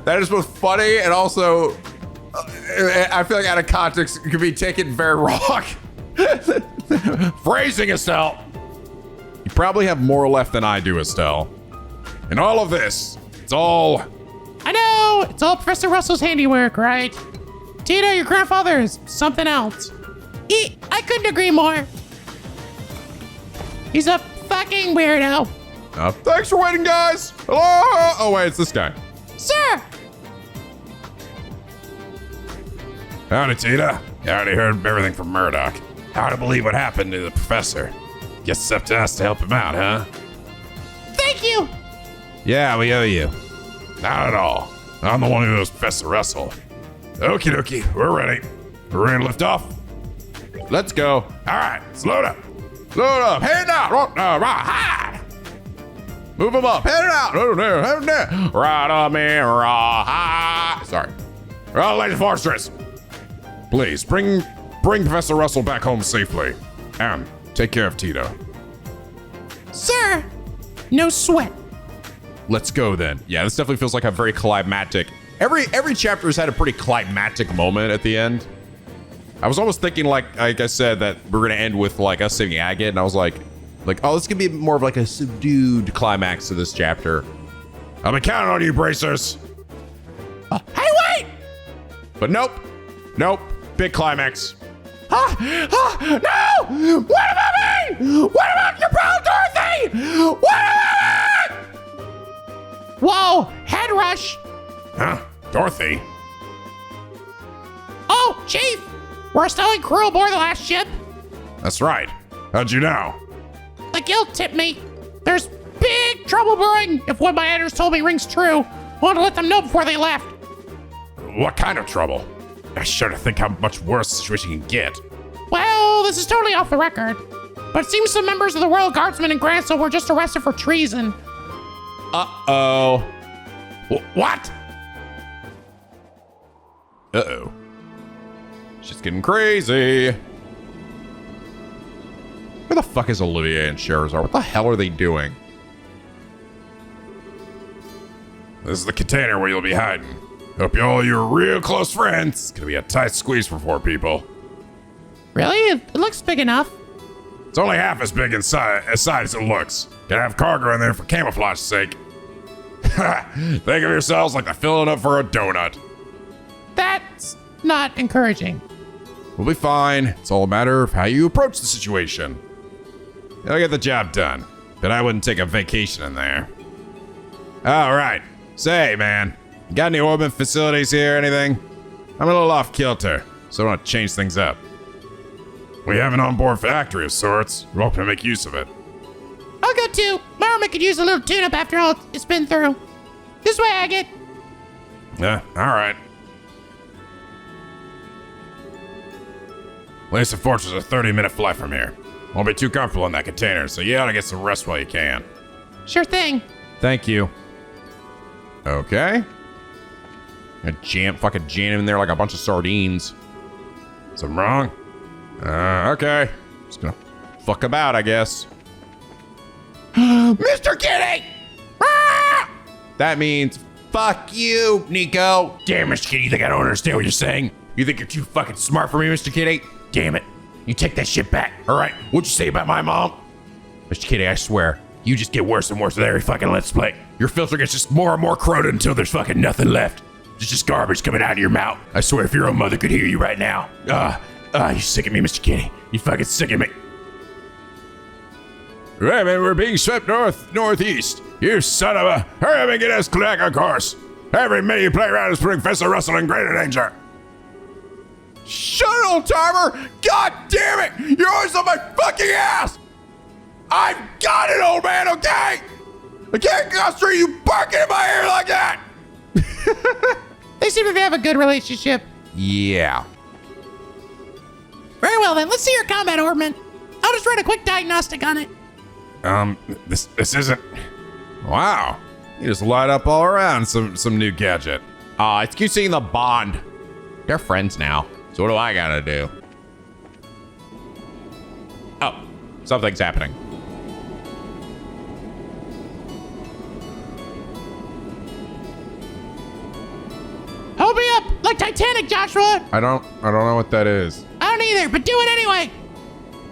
Speaker 1: That is both funny and also, I feel like out of context, it could be taken very wrong. Phrasing, Estelle. You probably have more left than I do, Estelle. And all of this, it's all...
Speaker 2: I know, it's all Professor Russell's handiwork, right? Tita, your grandfather is something else. I couldn't agree more. He's a fucking weirdo.
Speaker 1: Thanks for waiting, guys. Hello? Oh, wait, it's this guy.
Speaker 2: Sir!
Speaker 1: Howdy, Tita. You already heard everything from Murdoch. Hard to believe what happened to the professor. Guess it's up to us to help him out, huh?
Speaker 2: Thank you!
Speaker 1: Yeah, we owe you.
Speaker 3: Not at all. I'm the one who knows Professor Russel. Okie dokie, we're ready. We're ready to lift off?
Speaker 1: Let's go.
Speaker 3: All right, let's load up.
Speaker 1: Load up. Hey now. Hi. Move him up. Head it out. Head it down. Right up in raw. Sorry. Lady Fortress.
Speaker 3: Please, bring Professor Russel back home safely. And take care of Tita.
Speaker 2: Sir, no sweat.
Speaker 1: Let's go then. Yeah, this definitely feels like a very climactic. Every chapter has had a pretty climactic moment at the end. I was almost thinking, like I said, that we're gonna end with like us saving Agate, and I was like, oh, this could be more of like a subdued climax to this chapter.
Speaker 3: I'll be counting on you, bracers.
Speaker 2: Hey, wait!
Speaker 1: But nope, big climax.
Speaker 2: No! What about me? What about your pal Dorothy? What about me? Whoa, head rush.
Speaker 3: Huh? Dorothy?
Speaker 2: Oh, Chief, we're still in crew aboard the last ship.
Speaker 3: That's right. How'd you know?
Speaker 2: The guild tipped me. There's big trouble brewing if what my editors told me rings true. I wanted to let them know before they left.
Speaker 3: What kind of trouble? I shudder to think how much worse the situation can get.
Speaker 2: Well, this is totally off the record, but it seems some members of the Royal Guardsmen in Gransel were just arrested for treason.
Speaker 1: Uh-oh.
Speaker 3: What?
Speaker 1: Uh-oh. Shit's getting crazy. Where the fuck is Olivia and Scherzar? What the hell are they doing?
Speaker 3: This is the container where you'll be hiding. Hope you're real close friends. It's gonna be a tight squeeze for 4 people.
Speaker 2: Really? It looks big enough.
Speaker 3: It's only half as big inside as it looks. Gotta have cargo in there for camouflage's sake. Think of yourselves like they're filling up for a donut.
Speaker 2: That's not encouraging.
Speaker 3: We'll be fine. It's all a matter of how you approach the situation. I'll get the job done, but I wouldn't take a vacation in there. All right. Say, man, you got any orbit facilities here or anything? I'm a little off kilter, so I want to change things up. We have an onboard factory of sorts. We're hoping to make use of it.
Speaker 2: I'll go too. My army could use a little tune-up after all it's been through. This way, Agate.
Speaker 3: Yeah, all right. Lacey Fortress is a 30-minute flight from here. Won't be too comfortable in that container, so you ought to get some rest while you can.
Speaker 2: Sure thing.
Speaker 1: Thank you. Okay. Fucking jam in there like a bunch of sardines.
Speaker 3: Something wrong? Okay.
Speaker 1: Just gonna fuck about, I guess.
Speaker 2: Mr. Kitty! Ah!
Speaker 1: That means fuck you, Nico.
Speaker 4: Damn, Mr. Kitty, you think I don't understand what you're saying? You think you're too fucking smart for me, Mr. Kitty? Damn it. You take that shit back, all right? What'd you say about my mom? Mr. Kitty, I swear, you just get worse and worse with every fucking Let's Play. Your filter gets just more and more corroded until there's fucking nothing left. There's just garbage coming out of your mouth. I swear if your own mother could hear you right now. You sick of me, Mr. Kitty. You fucking sick of me.
Speaker 3: Right, man, we're being swept northeast. You son of a... Hurry up and get us back on course. Every minute you play around is putting Professor Russel in greater danger.
Speaker 1: Shut it, old timer! God damn it! You're always on my fucking ass! I've got it, old man, okay? I can't concentrate you barking in my ear like that!
Speaker 2: They seem to have a good relationship.
Speaker 1: Yeah.
Speaker 2: Very well then, let's see your combat orbment. I'll just run a quick diagnostic on it.
Speaker 3: This isn't... Wow. You just light up all around some new gadget.
Speaker 1: It's cute seeing the bond. They're friends now. So what do I gotta do? Oh, something's happening.
Speaker 2: Hold me up like Titanic, Joshua.
Speaker 3: I don't know what that is.
Speaker 2: I don't either, but do it anyway.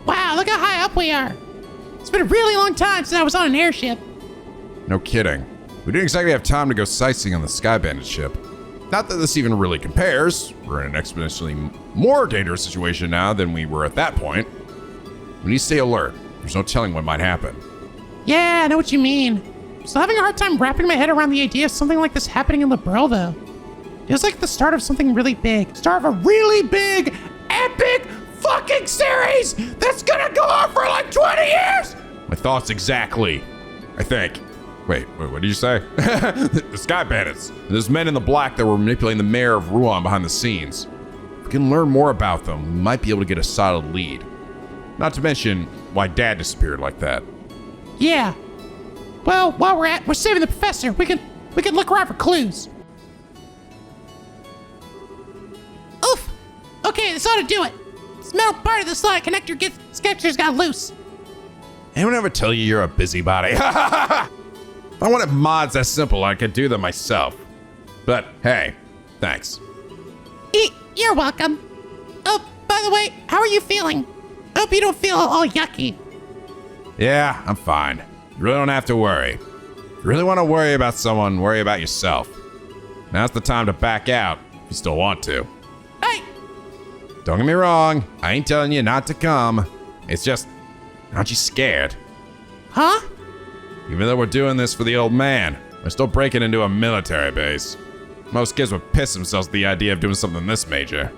Speaker 2: Wow, look how high up we are. It's been a really long time since I was on an airship.
Speaker 3: No kidding. We didn't exactly have time to go sightseeing on the Sky Bandit ship. Not that this even really compares. We're in an exponentially more dangerous situation now than we were at that point. We need to stay alert. There's no telling what might happen.
Speaker 2: Yeah, I know what you mean. I'm still having a hard time wrapping my head around the idea of something like this happening in Liberl, though. Feels like the start of something really big. Start of a really big, epic fucking series that's gonna go on for like 20 years!
Speaker 1: My thoughts exactly.
Speaker 3: I think. Wait, what did you say? The Sky Bandits.
Speaker 1: There's men in the black that were manipulating the mayor of Rouen behind the scenes.
Speaker 3: If we can learn more about them, we might be able to get a solid lead.
Speaker 1: Not to mention why Dad disappeared like that.
Speaker 2: Yeah. Well, while we're saving the professor, we can look around for clues. Oof. Okay, this ought to do it. This metal part of the slot connector sketchers got loose.
Speaker 1: Anyone ever tell you you're a busybody? If I wanted mods that simple, I could do them myself. But hey, thanks.
Speaker 2: You're welcome. Oh, by the way, how are you feeling? I hope you don't feel all yucky.
Speaker 1: Yeah, I'm fine. You really don't have to worry. If you really want to worry about someone, worry about yourself. Now's the time to back out, if you still want to.
Speaker 2: Hey!
Speaker 1: Don't get me wrong, I ain't telling you not to come. It's just, aren't you scared?
Speaker 2: Huh?
Speaker 1: Even though we're doing this for the old man, we're still breaking into a military base. Most kids would piss themselves at the idea of doing something this major.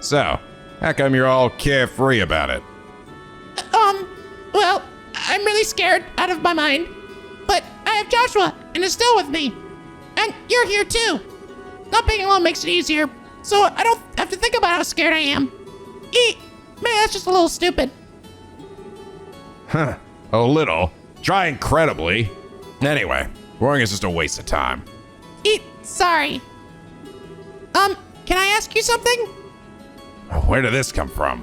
Speaker 1: So, how come you're all carefree about it?
Speaker 2: Well, I'm really scared out of my mind. But I have Joshua and Estelle with me. And you're here too. Not being alone makes it easier, so I don't have to think about how scared I am. Man, that's just a little stupid.
Speaker 1: Huh, a little. Try incredibly. Anyway, worrying is just a waste of time.
Speaker 2: Sorry. Can I ask you something?
Speaker 1: Where did this come from?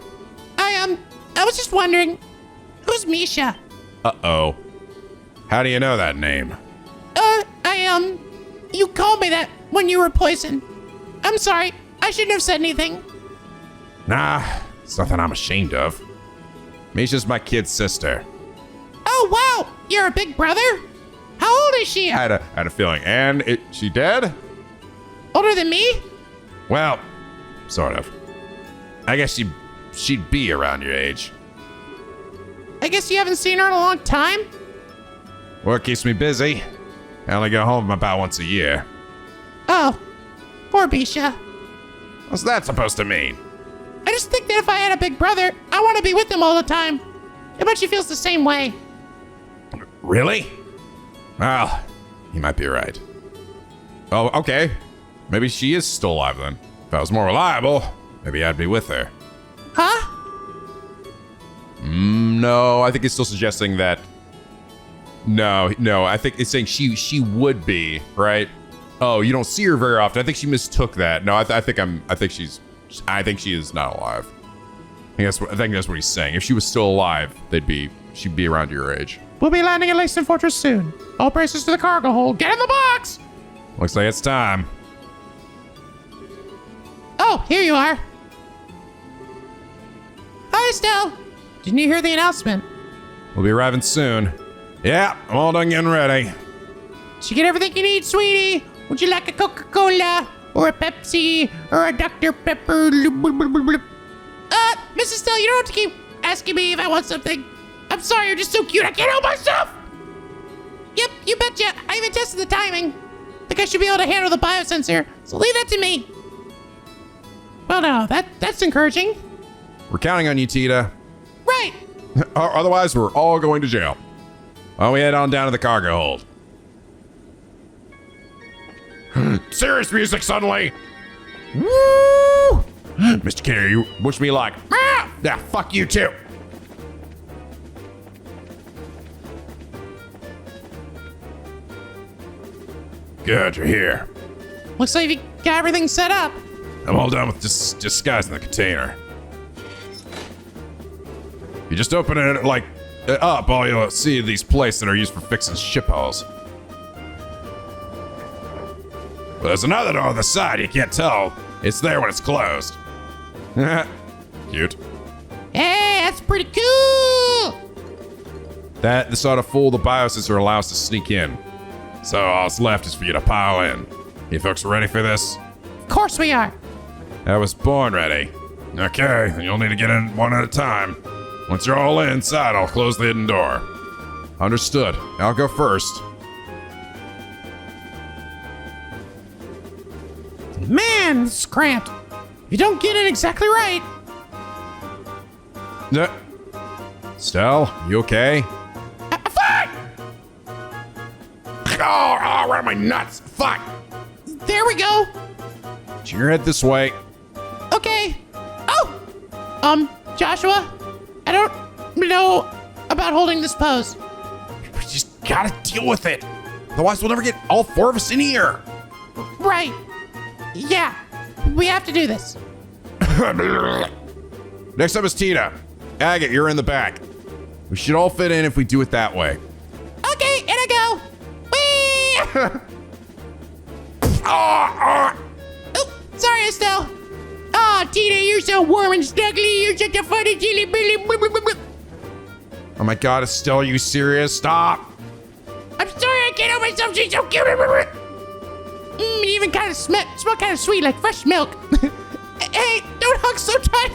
Speaker 2: I was just wondering, who's Misha?
Speaker 1: Uh-oh. How do you know that name?
Speaker 2: You called me that when you were poisoned. I'm sorry, I shouldn't have said anything.
Speaker 1: Nah, it's nothing I'm ashamed of. Misha's my kid's sister.
Speaker 2: Oh, wow, you're a big brother? How old is she?
Speaker 1: I had a feeling. And she dead?
Speaker 2: Older than me?
Speaker 1: Well, sort of. I guess she'd be around your age.
Speaker 2: I guess you haven't seen her in a long time?
Speaker 1: Work keeps me busy. I only go home about once a year.
Speaker 2: Oh, poor Misha.
Speaker 1: What's that supposed to mean?
Speaker 2: I just think that if I had a big brother, I want to be with him all the time. I bet she feels the same way.
Speaker 1: Really? Well, you might be right. Oh, okay. Maybe she is still alive then. If I was more reliable, maybe I'd be with her.
Speaker 2: Huh?
Speaker 1: No, I think it's still suggesting that. No, I think it's saying she would be, right? Oh, you don't see her very often. I think she mistook that. No, I think she is not alive. I think that's what he's saying. If she was still alive, she'd be around your age.
Speaker 2: We'll be landing at Laceton Fortress soon. All braces to the cargo hold. Get in the box!
Speaker 1: Looks like it's time.
Speaker 2: Oh, here you are. Hi, Estelle. Didn't you hear the announcement?
Speaker 1: We'll be arriving soon. Yeah, I'm all done getting ready.
Speaker 2: Did you get everything you need, sweetie? Would you like a Coca-Cola? Or a Pepsi? Or a Dr. Pepper? Mrs. Estelle, you don't have to keep asking me if I want something. I'm sorry, you're just so cute, I can't help myself! Yep, you betcha. I even tested the timing. Think I should be able to handle the biosensor, so leave that to me. Well, no, that's encouraging.
Speaker 1: We're counting on you, Tita.
Speaker 2: Right.
Speaker 1: Otherwise, we're all going to jail. Why don't we head on down to the cargo hold? Serious music suddenly. Woo! Mr. Kitty, you wish me luck. Ah! Yeah, fuck you too. Good, you're here.
Speaker 2: Looks like you got everything set up.
Speaker 1: I'm all done with disguising the container. You just open it up, all you'll see are these plates that are used for fixing ship hulls. But there's another door on the side, you can't tell. It's there when it's closed. Cute.
Speaker 2: Hey, that's pretty cool!
Speaker 1: This ought to fool the biosensor allow us to sneak in. So all that's left is for you to pile in. You folks ready for this?
Speaker 2: Of course we are.
Speaker 1: I was born ready. Okay, then you'll need to get in one at a time. Once you're all inside, I'll close the hidden door. Understood. I'll go first.
Speaker 2: Man, this is cramped. If you don't get it exactly right.
Speaker 1: Estelle, you okay?
Speaker 2: Fuck!
Speaker 1: Oh, right on my nuts. Fuck.
Speaker 2: There we go.
Speaker 1: Turn your head this way.
Speaker 2: Okay. Oh! Joshua, I don't know about holding this pose.
Speaker 1: Just gotta deal with it. Otherwise, we'll never get all 4 of us in here.
Speaker 2: Right. Yeah, we have to do this.
Speaker 1: Next up is Tita. Agate, you're in the back. We should all fit in if we do it that way.
Speaker 2: Okay, and I go. Whee!
Speaker 1: Oh,
Speaker 2: Oh, sorry, Estelle. Oh, Tita, you're so warm and snuggly. You're such a funny chili billy.
Speaker 1: oh my God, Estelle, are you serious? Stop.
Speaker 2: I'm sorry, I can't help myself. She's so cute. It even kind of smell kind of sweet, like fresh milk. Hey, don't hug so tight.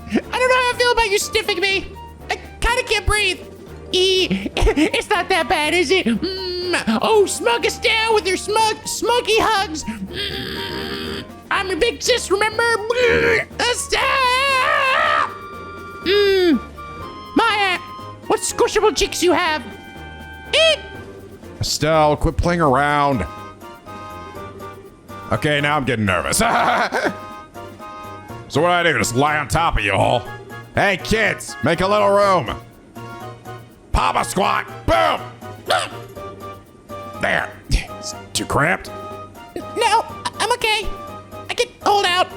Speaker 2: I don't know how I feel about you sniffing me. I kind of can't breathe. It's not that bad, is it? Oh, smug Estelle with your smuggy hugs. I'm your big sis, remember? Estelle! Maya, what squishable cheeks you have.
Speaker 1: Estelle, quit playing around. Okay, now I'm getting nervous. So what do I do? Just lie on top of you all? Hey, kids, make a little room. Papa squat. Boom. There. It's too cramped.
Speaker 2: No, I'm okay. I can hold out.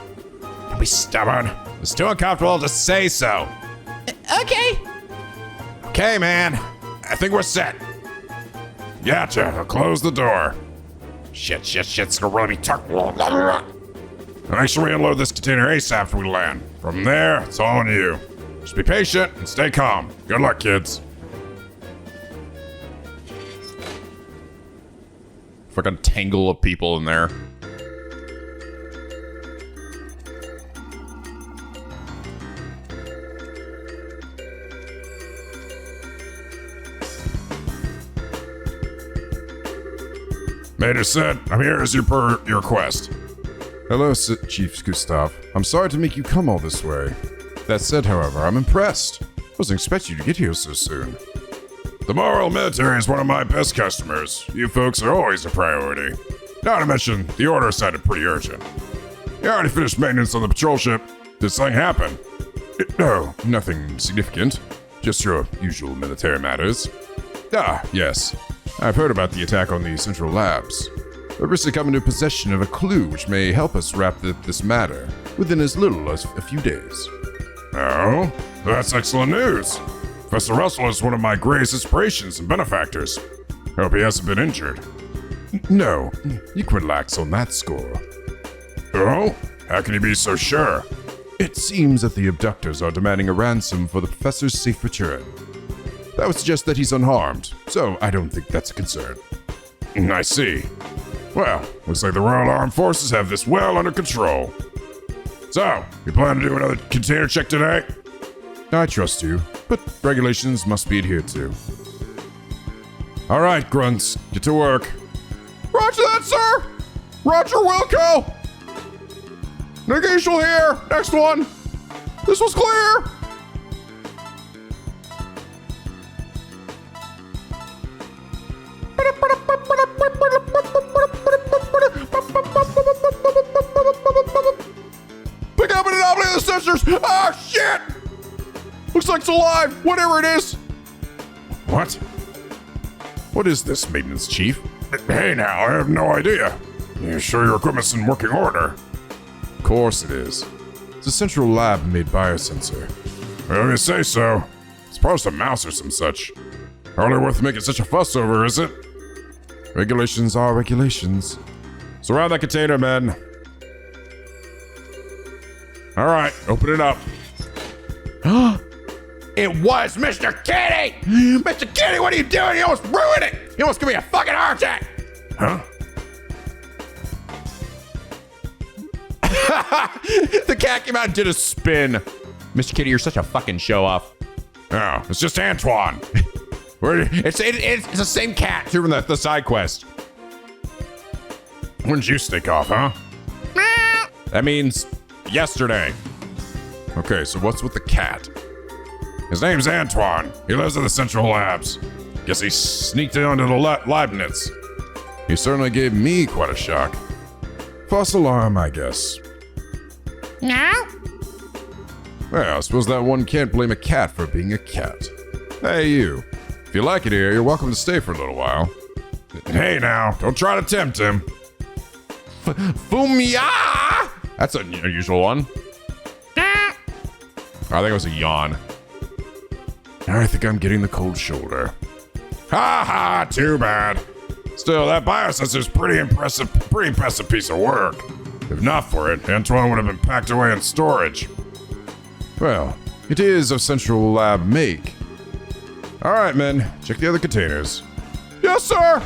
Speaker 1: Don't be stubborn. It's too uncomfortable to say so.
Speaker 2: Okay.
Speaker 1: Okay, man. I think we're set. Gotcha. I'll close the door. Shit. It's gonna really be tough. Make sure we unload this container ASAP after we land. From there, it's all on you. Just be patient and stay calm. Good luck, kids. Fucking tangle of people in there. Major said, I'm here as your request.
Speaker 3: Hello, Chief Gustav. I'm sorry to make you come all this way. That said, however, I'm impressed. I wasn't expecting you to get here so soon.
Speaker 1: The Morrow military is one of my best customers. You folks are always a priority. Not to mention, the order sounded pretty urgent. You already finished maintenance on the patrol ship. Did something happen?
Speaker 3: No, nothing significant. Just your usual military matters. Ah, yes. I've heard about the attack on the Central Labs. I've recently come into possession of a clue which may help us wrap this matter within as little as a few days.
Speaker 1: Oh, that's excellent news. Professor Russel is one of my greatest inspirations and benefactors. Hope he hasn't been injured.
Speaker 3: No, you can relax on that score.
Speaker 1: Oh? How can you be so sure?
Speaker 3: It seems that the abductors are demanding a ransom for the professor's safe return. That would suggest that he's unharmed, so I don't think that's a concern.
Speaker 1: I see. Well, looks like the Royal Armed Forces have this well under control. So, you plan to do another container check today?
Speaker 3: I trust you, but regulations must be adhered to. All right, grunts, get to work.
Speaker 1: Roger that, sir! Roger Wilco! Negation here! Next one! This was clear! Pick up an anomaly of the sensors! Ah, shit! Looks like it's alive, whatever it is! What?
Speaker 3: What is this, maintenance chief?
Speaker 1: Hey now, I have no idea. You sure your equipment's in working order?
Speaker 3: Of course it is. It's a central lab made biosensor.
Speaker 1: Well, you say so. It's probably a mouse or some such. Hardly worth making such a fuss over, is it?
Speaker 3: Regulations are regulations.
Speaker 1: Surround that container, men. All right, open it up. It was Mr. Kitty! Mr. Kitty, what are you doing? You almost ruined it! You almost gave me a fucking heart attack! Huh? The cat came out and did a spin. Mr. Kitty, you're such a fucking show-off. Oh, it's just Antoine. It's the same cat from the side quest. When did you stick off, huh? That means yesterday. Okay, so what's with the cat? His name's Antoine. He lives in the Central Labs. Guess he sneaked onto the Leibniz.
Speaker 3: He certainly gave me quite a shock. False alarm, I guess.
Speaker 2: No?
Speaker 3: Well, I suppose that one can't blame a cat for being a cat. Hey, you. If you like it here, you're welcome to stay for a little while. Hey now, don't try to tempt him.
Speaker 1: Fumia! That's an unusual one. I think it was a yawn.
Speaker 3: I think I'm getting the cold shoulder. Ha ha, too bad. Still, that biosensor's pretty impressive piece of work. If not for it, Antoine would have been packed away in storage. Well, it is of Central Lab make. All right, men, check the other containers.
Speaker 1: Yes, sir!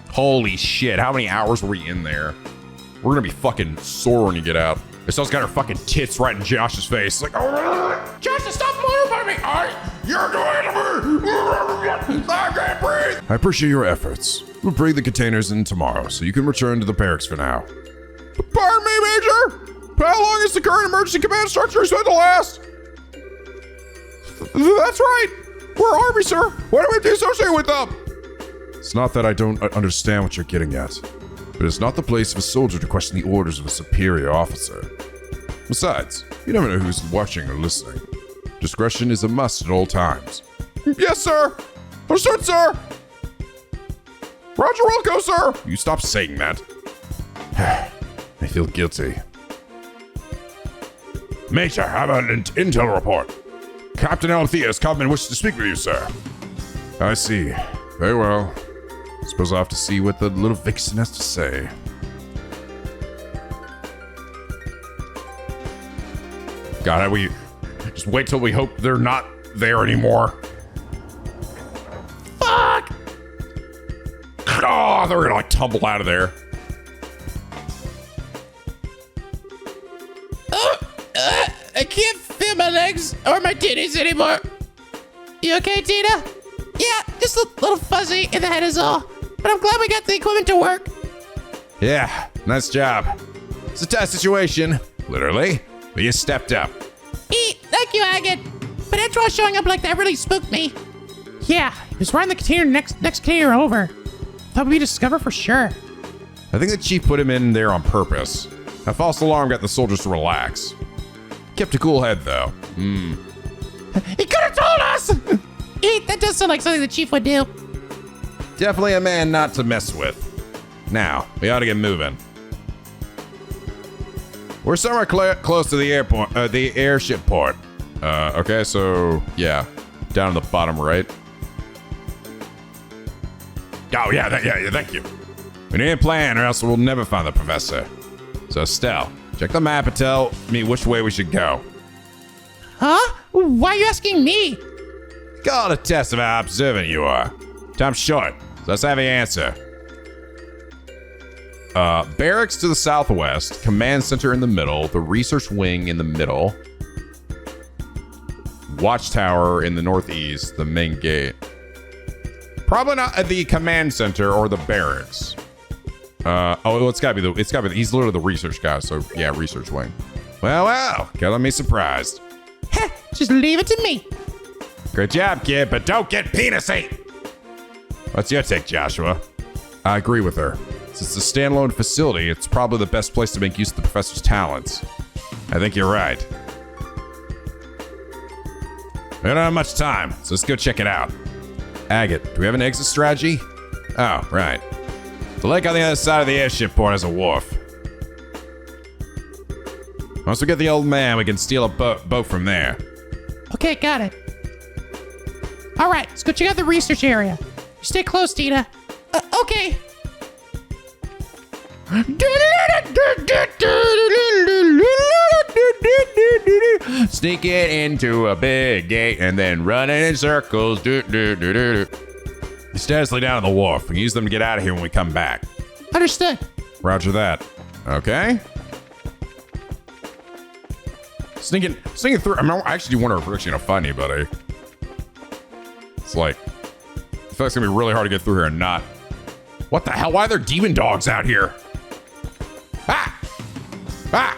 Speaker 1: Holy shit, how many hours were we in there? We're gonna be fucking sore when you get out. Estelle's got her fucking tits right in Josh's face. Like, oh, Josh, stop moving me! You're doing it to me! I can't breathe!
Speaker 3: I appreciate your efforts. We'll bring the containers in tomorrow, so you can return to the barracks for now.
Speaker 1: Pardon me, Major? How long is the current emergency command structure supposed to last? That's right. We're Army, sir. Why do we have to associate with them?
Speaker 3: It's not that I don't understand what you're getting at, but it's not the place of a soldier to question the orders of a superior officer. Besides, you never know who's watching or listening. Discretion is a must at all times.
Speaker 1: Yes, sir. Understood, sir. Roger Wilco, sir.
Speaker 3: You stop saying that. I feel guilty.
Speaker 4: Major, have an intel report. Captain Althea's come and wishes to speak with you, sir.
Speaker 3: I see. Very well. Suppose I'll have to see what the little vixen has to say.
Speaker 1: God, we just wait till we hope they're not there anymore. Fuck! Oh, they're gonna like tumble out of there.
Speaker 2: I can't feel my legs or my titties anymore. You okay, Tita? Yeah, just a little fuzzy in the head is all. But I'm glad we got the equipment to work.
Speaker 1: Yeah, nice job. It's a tough situation, literally, but you stepped up.
Speaker 2: Thank you, Agate. But Antoine showing up like that really spooked me. Yeah, he was right in the container next container over. Thought we'd discover for sure.
Speaker 1: I think the chief put him in there on purpose. A false alarm got the soldiers to relax. Kept a cool head, though.
Speaker 2: He could have told us! That does sound like something the chief would do.
Speaker 1: Definitely a man not to mess with. Now, we ought to get moving. We're somewhere close to the airport, the airship port. Okay, so, yeah, down in the bottom right.
Speaker 4: Oh, yeah, thank you.
Speaker 1: We need a plan or else we'll never find the professor. So, Estelle, check the map and tell me which way we should go.
Speaker 2: Huh? Why are you asking me?
Speaker 1: Call it a test of how observant you are. Time's short, so let's have the answer. Barracks to the southwest, command center in the middle, the research wing in the middle, watchtower in the northeast, the main gate. Probably not at the command center or the barracks. It's gotta be he's literally the research guy, so yeah, research wing. Well, killing me surprised.
Speaker 2: Heh, just leave it to me.
Speaker 1: Good job, kid, but don't get penis-ate. What's your take, Joshua?
Speaker 3: I agree with her.
Speaker 1: Since it's a standalone facility, it's probably the best place to make use of the professor's talents. I think you're right. We don't have much time, so let's go check it out. Agate, do we have an exit strategy? Oh, right. The lake on the other side of the airship port has a wharf. Once we get the old man, we can steal a boat from there.
Speaker 2: Okay, got it. All right, let's go check out the research area. You stay close, Tita. Okay.
Speaker 1: Sneak it into a big gate and then running in circles. Stay down on the wharf. We can use them to get out of here when we come back.
Speaker 2: Understood.
Speaker 1: Roger that. Okay. Sneaking through. I actually wonder if we're actually gonna find anybody. It's like, I feel like it's gonna be really hard to get through here and not. What the hell? Why are there demon dogs out here? Ah! Ah!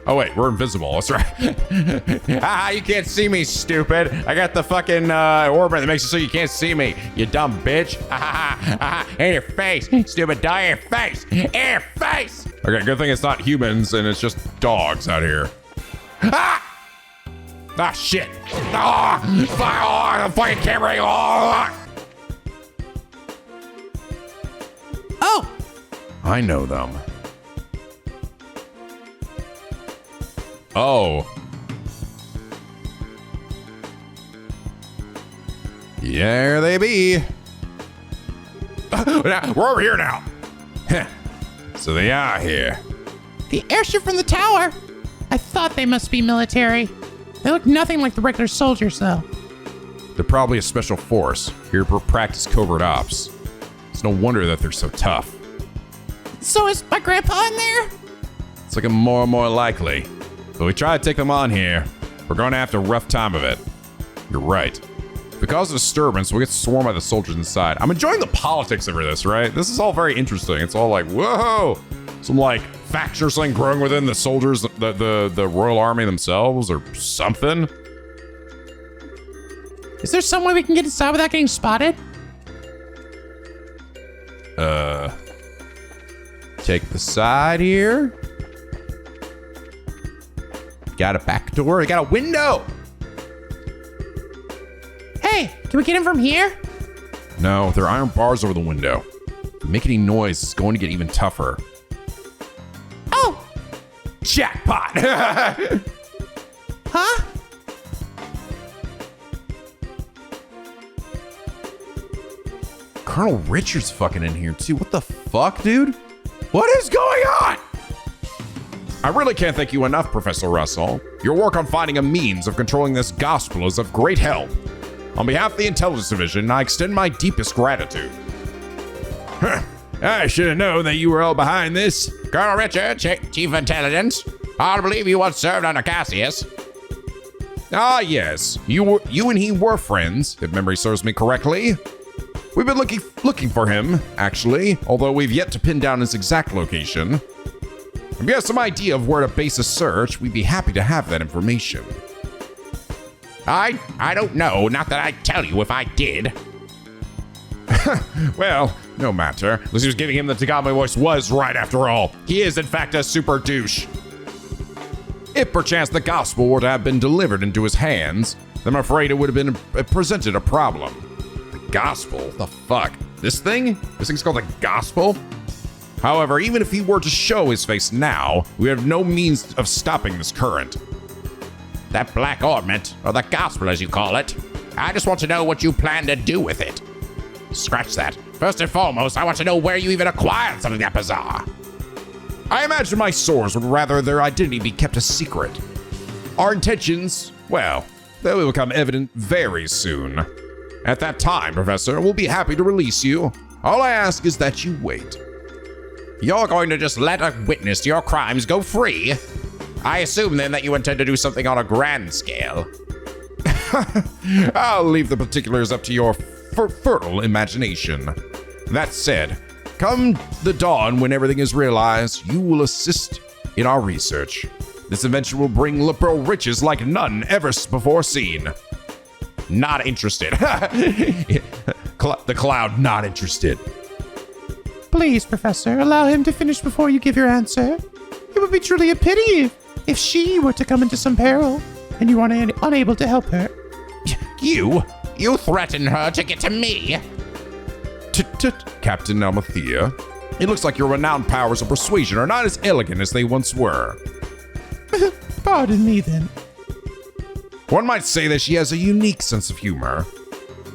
Speaker 1: Oh wait, we're invisible. That's right. You can't see me, stupid. I got the fucking orbit that makes it so you can't see me, you dumb bitch. In your face, stupid dog. In your face. In your face. Okay, good thing it's not humans and it's just dogs out here.
Speaker 4: Ah! Ah, shit. Ah! Oh, the fucking camera. Oh!
Speaker 2: Oh,
Speaker 1: I know them. Oh. There they be.
Speaker 4: We're over here now.
Speaker 1: So they are here.
Speaker 2: the airship from the tower. I thought they must be military. They look nothing like the regular soldiers, though.
Speaker 1: They're probably a special force here to practice covert ops. It's no wonder that they're so tough.
Speaker 2: So is my grandpa in there?
Speaker 1: It's looking more and more likely. But we try to take them on here, we're going to have a rough time of it. You're right. Because of disturbance, we'll get swarmed by the soldiers inside. I'm enjoying the politics over this, right? This is all very interesting. It's all like, whoa! Some like faction or something growing within the soldiers, the Royal Army themselves or something.
Speaker 2: Is there some way we can get inside without getting spotted?
Speaker 1: Take the side here. Got a back door, got a window.
Speaker 2: Hey, can we get in from here?
Speaker 1: No, there are iron bars over the window. If we make any noise, it's going to get even tougher.
Speaker 2: Oh,
Speaker 4: Jackpot.
Speaker 2: huh?
Speaker 1: Colonel Richard's fucking in here too. What the fuck, dude? What is going on? I really can't thank you enough, Professor Russel. Your work on finding a means of controlling this gospel is of great help. On behalf of the Intelligence Division, I extend my deepest gratitude.
Speaker 4: I should have known that you were all behind this.
Speaker 5: Colonel Richard, Chief of Intelligence. I believe you once served under Cassius.
Speaker 1: Ah, yes. You and he were friends, if memory serves me correctly. We've been looking for him, actually, although we've yet to pin down his exact location. If you have some idea of where to base a search, we'd be happy to have that information.
Speaker 5: I don't know, not that I'd tell you if I did.
Speaker 1: Well, no matter.
Speaker 4: Unless he was giving him the Tagame voice was right after all. He is, in fact, a super douche.
Speaker 1: If perchance the gospel were to have been delivered into his hands, then I'm afraid it would have been presented a problem. The gospel? The fuck? This thing? This thing's called the gospel? However, even if he were to show his face now, we have no means of stopping this current.
Speaker 5: That black ornament, or the gospel as you call it. I just want to know what you plan to do with it. Scratch that. First and foremost, I want to know where you even acquired something that bizarre.
Speaker 1: I imagine my source would rather their identity be kept a secret. Our intentions, well, they will become evident very soon. At that time, Professor, we'll be happy to release you. All I ask is that you wait.
Speaker 5: You're going to just let a witness to your crimes go free? I assume then that you intend to do something on a grand scale.
Speaker 1: I'll leave the particulars up to your fertile imagination. That said, come the dawn when everything is realized, you will assist in our research. This adventure will bring Liberl riches like none ever before seen. Not interested. The cloud, not interested.
Speaker 2: Please, Professor, allow him to finish before you give your answer. It would be truly a pity if she were to come into some peril and you are unable to help her.
Speaker 5: You threaten her to get to me?
Speaker 1: Captain Almathea. It looks like your renowned powers of persuasion are not as elegant as they once were.
Speaker 2: Pardon me, then.
Speaker 1: One might say that she has a unique sense of humor.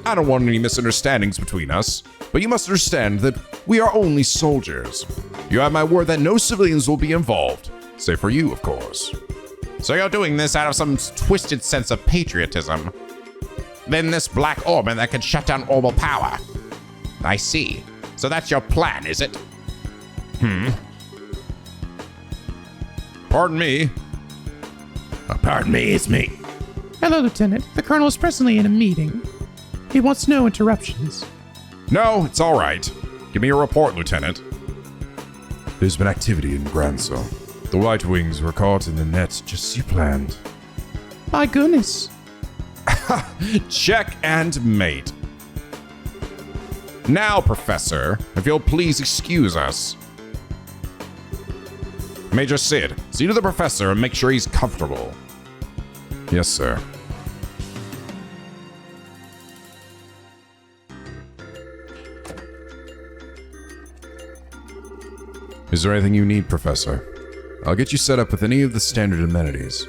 Speaker 1: I don't want any misunderstandings between us, but you must understand that we are only soldiers. You have my word that no civilians will be involved, save for you, of course.
Speaker 5: So you're doing this out of some twisted sense of patriotism. Then this black orb that can shut down orbital power. I see. So that's your plan, is it?
Speaker 1: Pardon me.
Speaker 4: Pardon me, it's me.
Speaker 2: Hello, Lieutenant. The Colonel is presently in a meeting. He wants no interruptions.
Speaker 1: No, it's all right. Give me a report, Lieutenant. There's been activity in Granso. The White Wings were caught in the net just as you planned.
Speaker 2: My goodness.
Speaker 1: Check and mate. Now, Professor, if you'll please excuse us. Major Sid, see to the Professor and make sure he's comfortable.
Speaker 3: Yes, sir. Is there anything you need, Professor? I'll get you set up with any of the standard amenities.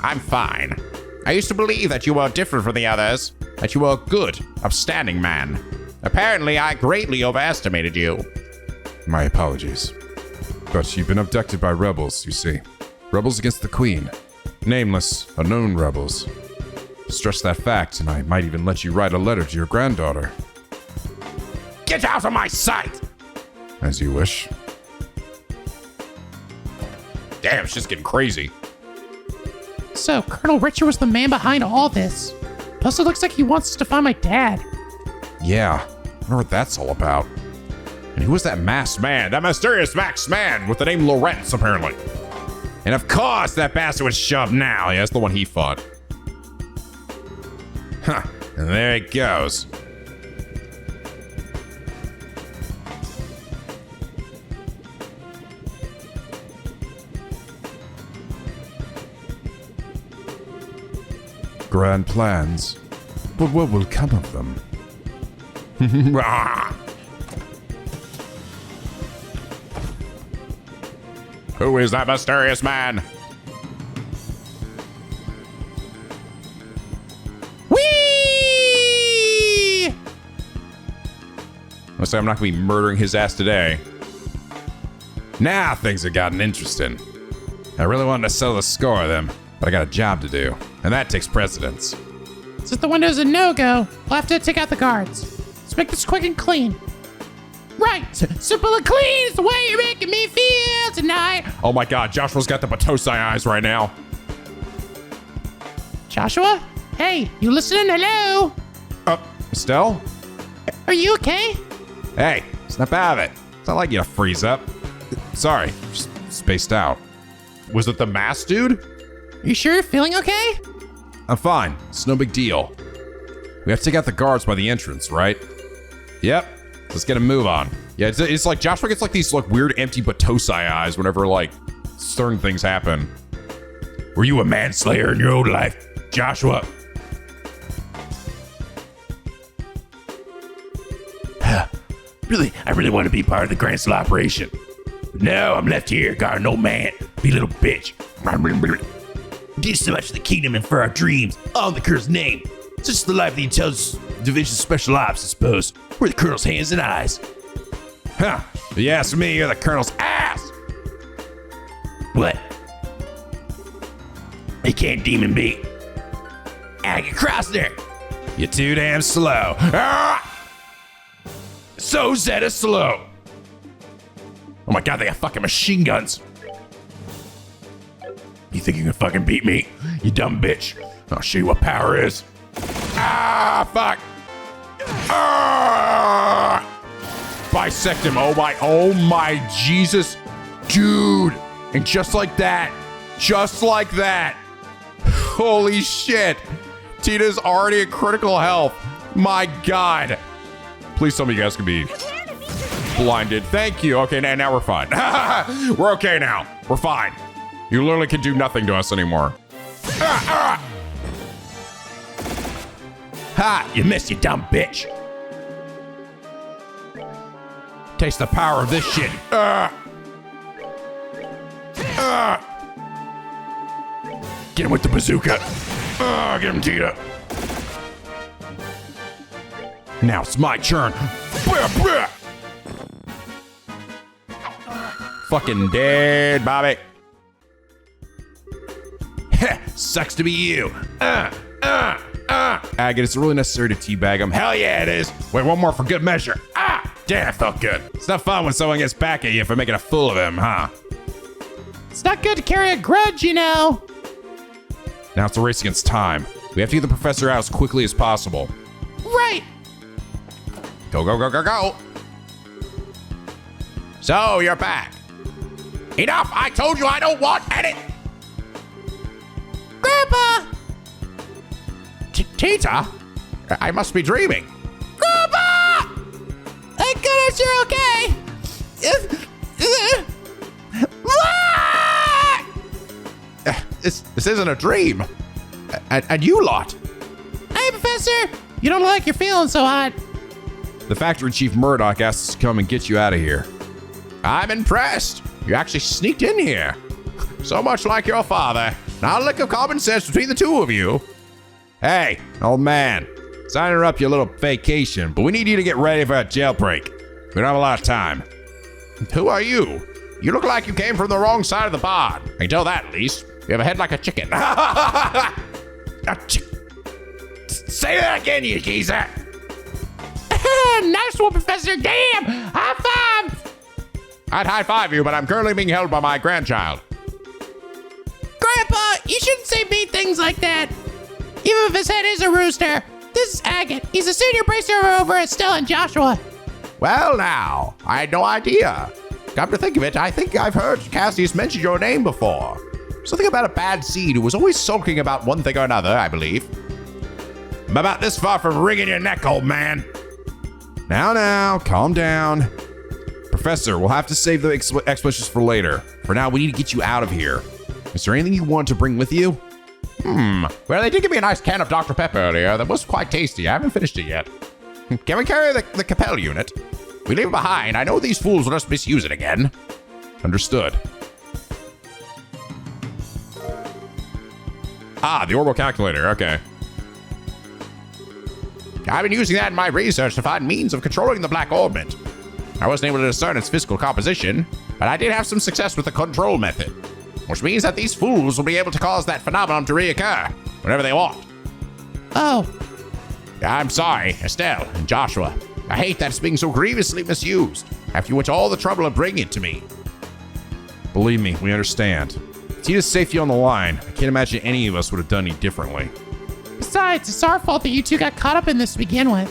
Speaker 5: I'm fine. I used to believe that you were different from the others, that you were a good, upstanding man. Apparently, I greatly overestimated you.
Speaker 3: My apologies. But you've been abducted by rebels, you see. Rebels against the Queen. Nameless, unknown rebels. Stress that fact, and I might even let you write a letter to your granddaughter.
Speaker 5: Get out of my sight!
Speaker 3: As you wish.
Speaker 1: Damn, it's just getting crazy.
Speaker 2: So, Colonel Richard was the man behind all this. Plus, it looks like he wants us to find my dad.
Speaker 1: Yeah, I wonder what that's all about. And who was that masked man? That mysterious masked man with the name Lawrence, apparently. And of course, that bastard was shoved now. Yeah, that's the one he fought. Huh, and there it goes.
Speaker 3: Grand plans. But what will come of them?
Speaker 1: Who is that mysterious man?
Speaker 2: Whee!
Speaker 1: Let's say I'm not gonna be murdering his ass today. Now things have gotten interesting. I really wanted to settle the score of them, but I got a job to do, and that takes precedence.
Speaker 2: Since the window's a no-go, we'll have to take out the guards. Let's make this quick and clean. Right, simple and clean is the way you're making me feel tonight.
Speaker 1: Oh my god, Joshua's got the Batosai eyes right now.
Speaker 2: Joshua? Hey, you listening? Hello?
Speaker 1: Estelle?
Speaker 2: Are you okay?
Speaker 1: Hey, snap out of it. It's not like you to freeze up. Sorry, just spaced out. Was it the mask dude?
Speaker 2: You sure you're feeling okay?
Speaker 1: I'm fine. It's no big deal. We have to take out the guards by the entrance, right? Yep. Let's get a move on. Yeah, it's like Joshua gets like these like weird empty Batosai eyes whenever like certain things happen.
Speaker 5: Were you a manslayer in your old life, Joshua? I really want to be part of the Grand Sale operation. But no, I'm left here, guarding old man. Be a little bitch. Did so much for the kingdom and for our dreams, all in the Colonel's name. Such is the life of the Intelligence Division Special Ops, I suppose. We're the Colonel's hands and eyes.
Speaker 1: Huh. If you ask me, you're the Colonel's ass.
Speaker 5: What? They can't demon beat. I get across there.
Speaker 1: You're too damn slow. Ah!
Speaker 5: So Zeta slow.
Speaker 1: Oh my god, they got fucking machine guns.
Speaker 5: You think you can fucking beat me, you dumb bitch? I'll show you what power is.
Speaker 1: Ah, fuck. Ah! Bisect him. Oh my Jesus. Dude. And just like that. Holy shit. Tita's already at critical health. My god. Please tell me you guys can be blinded. Thank you. Okay, now we're fine. We're okay now. We're fine. You literally can do nothing to us anymore.
Speaker 5: Ha! You missed, you dumb bitch. Taste the power of this shit. Get him with the bazooka. Get him, Tita.
Speaker 1: Now it's my turn. Fucking dead, Bobby.
Speaker 5: Sucks to be you.
Speaker 1: Agate, it's really necessary to teabag him.
Speaker 5: Hell yeah, it is.
Speaker 1: Wait, one more for good measure.
Speaker 5: Damn, it felt good.
Speaker 1: It's not fun when someone gets back at you for making a fool of him, huh?
Speaker 2: It's not good to carry a grudge, you know.
Speaker 1: Now it's a race against time. We have to get the professor out as quickly as possible.
Speaker 2: Right.
Speaker 1: Go, go, go, go, go.
Speaker 5: So, you're back. Enough! I told you I don't want any...
Speaker 2: Grandpa!
Speaker 5: Tita? I must be dreaming.
Speaker 2: Grandpa! Thank goodness you're okay.
Speaker 1: this isn't a dream. And you lot.
Speaker 2: Hey, Professor! You don't look like you're feeling so hot.
Speaker 3: The factory chief Murdoch asked us to come and get you out of here.
Speaker 1: I'm impressed. You actually sneaked in here. So much like your father. Not a lick of common sense between the two of you.
Speaker 3: Hey, old man. Sorry to interrupt your little vacation, but we need you to get ready for a jailbreak. We don't have a lot of time.
Speaker 1: Who are you? You look like you came from the wrong side of the barn. I can tell that at least. You have a head like a chicken.
Speaker 5: Say that again, you geezer.
Speaker 2: Nice one, Professor. Damn! High five!
Speaker 1: I'd high five you, but I'm currently being held by my grandchild.
Speaker 2: Grandpa, you shouldn't say mean things like that. Even if his head is a rooster. This is Agate. He's a senior bracer over at Estelle and Joshua.
Speaker 1: Well, now, I had no idea. Come to think of it, I think I've heard Cassius mention your name before. Something about a bad seed who was always sulking about one thing or another, I believe.
Speaker 5: I'm about this far from wringing your neck, old man.
Speaker 3: Now, calm down. Professor, we'll have to save the explanations for later. For now, we need to get you out of here. Is there anything you want to bring with you?
Speaker 1: Well, they did give me a nice can of Dr. Pepper earlier that was quite tasty. I haven't finished it yet. Can we carry the Capel unit? We leave it behind. I know these fools will just misuse it again.
Speaker 3: Understood.
Speaker 1: Ah, the orbital calculator. Okay. I've been using that in my research to find means of controlling the black orbit. I wasn't able to discern its physical composition, but I did have some success with the control method, which means that these fools will be able to cause that phenomenon to reoccur whenever they want.
Speaker 2: Oh.
Speaker 1: I'm sorry, Estelle and Joshua. I hate that it's being so grievously misused after you went to all the trouble of bringing it to me.
Speaker 3: Believe me, we understand. Tita's safety on the line. I can't imagine any of us would have done any differently.
Speaker 2: Besides, it's our fault that you two got caught up in this to begin with.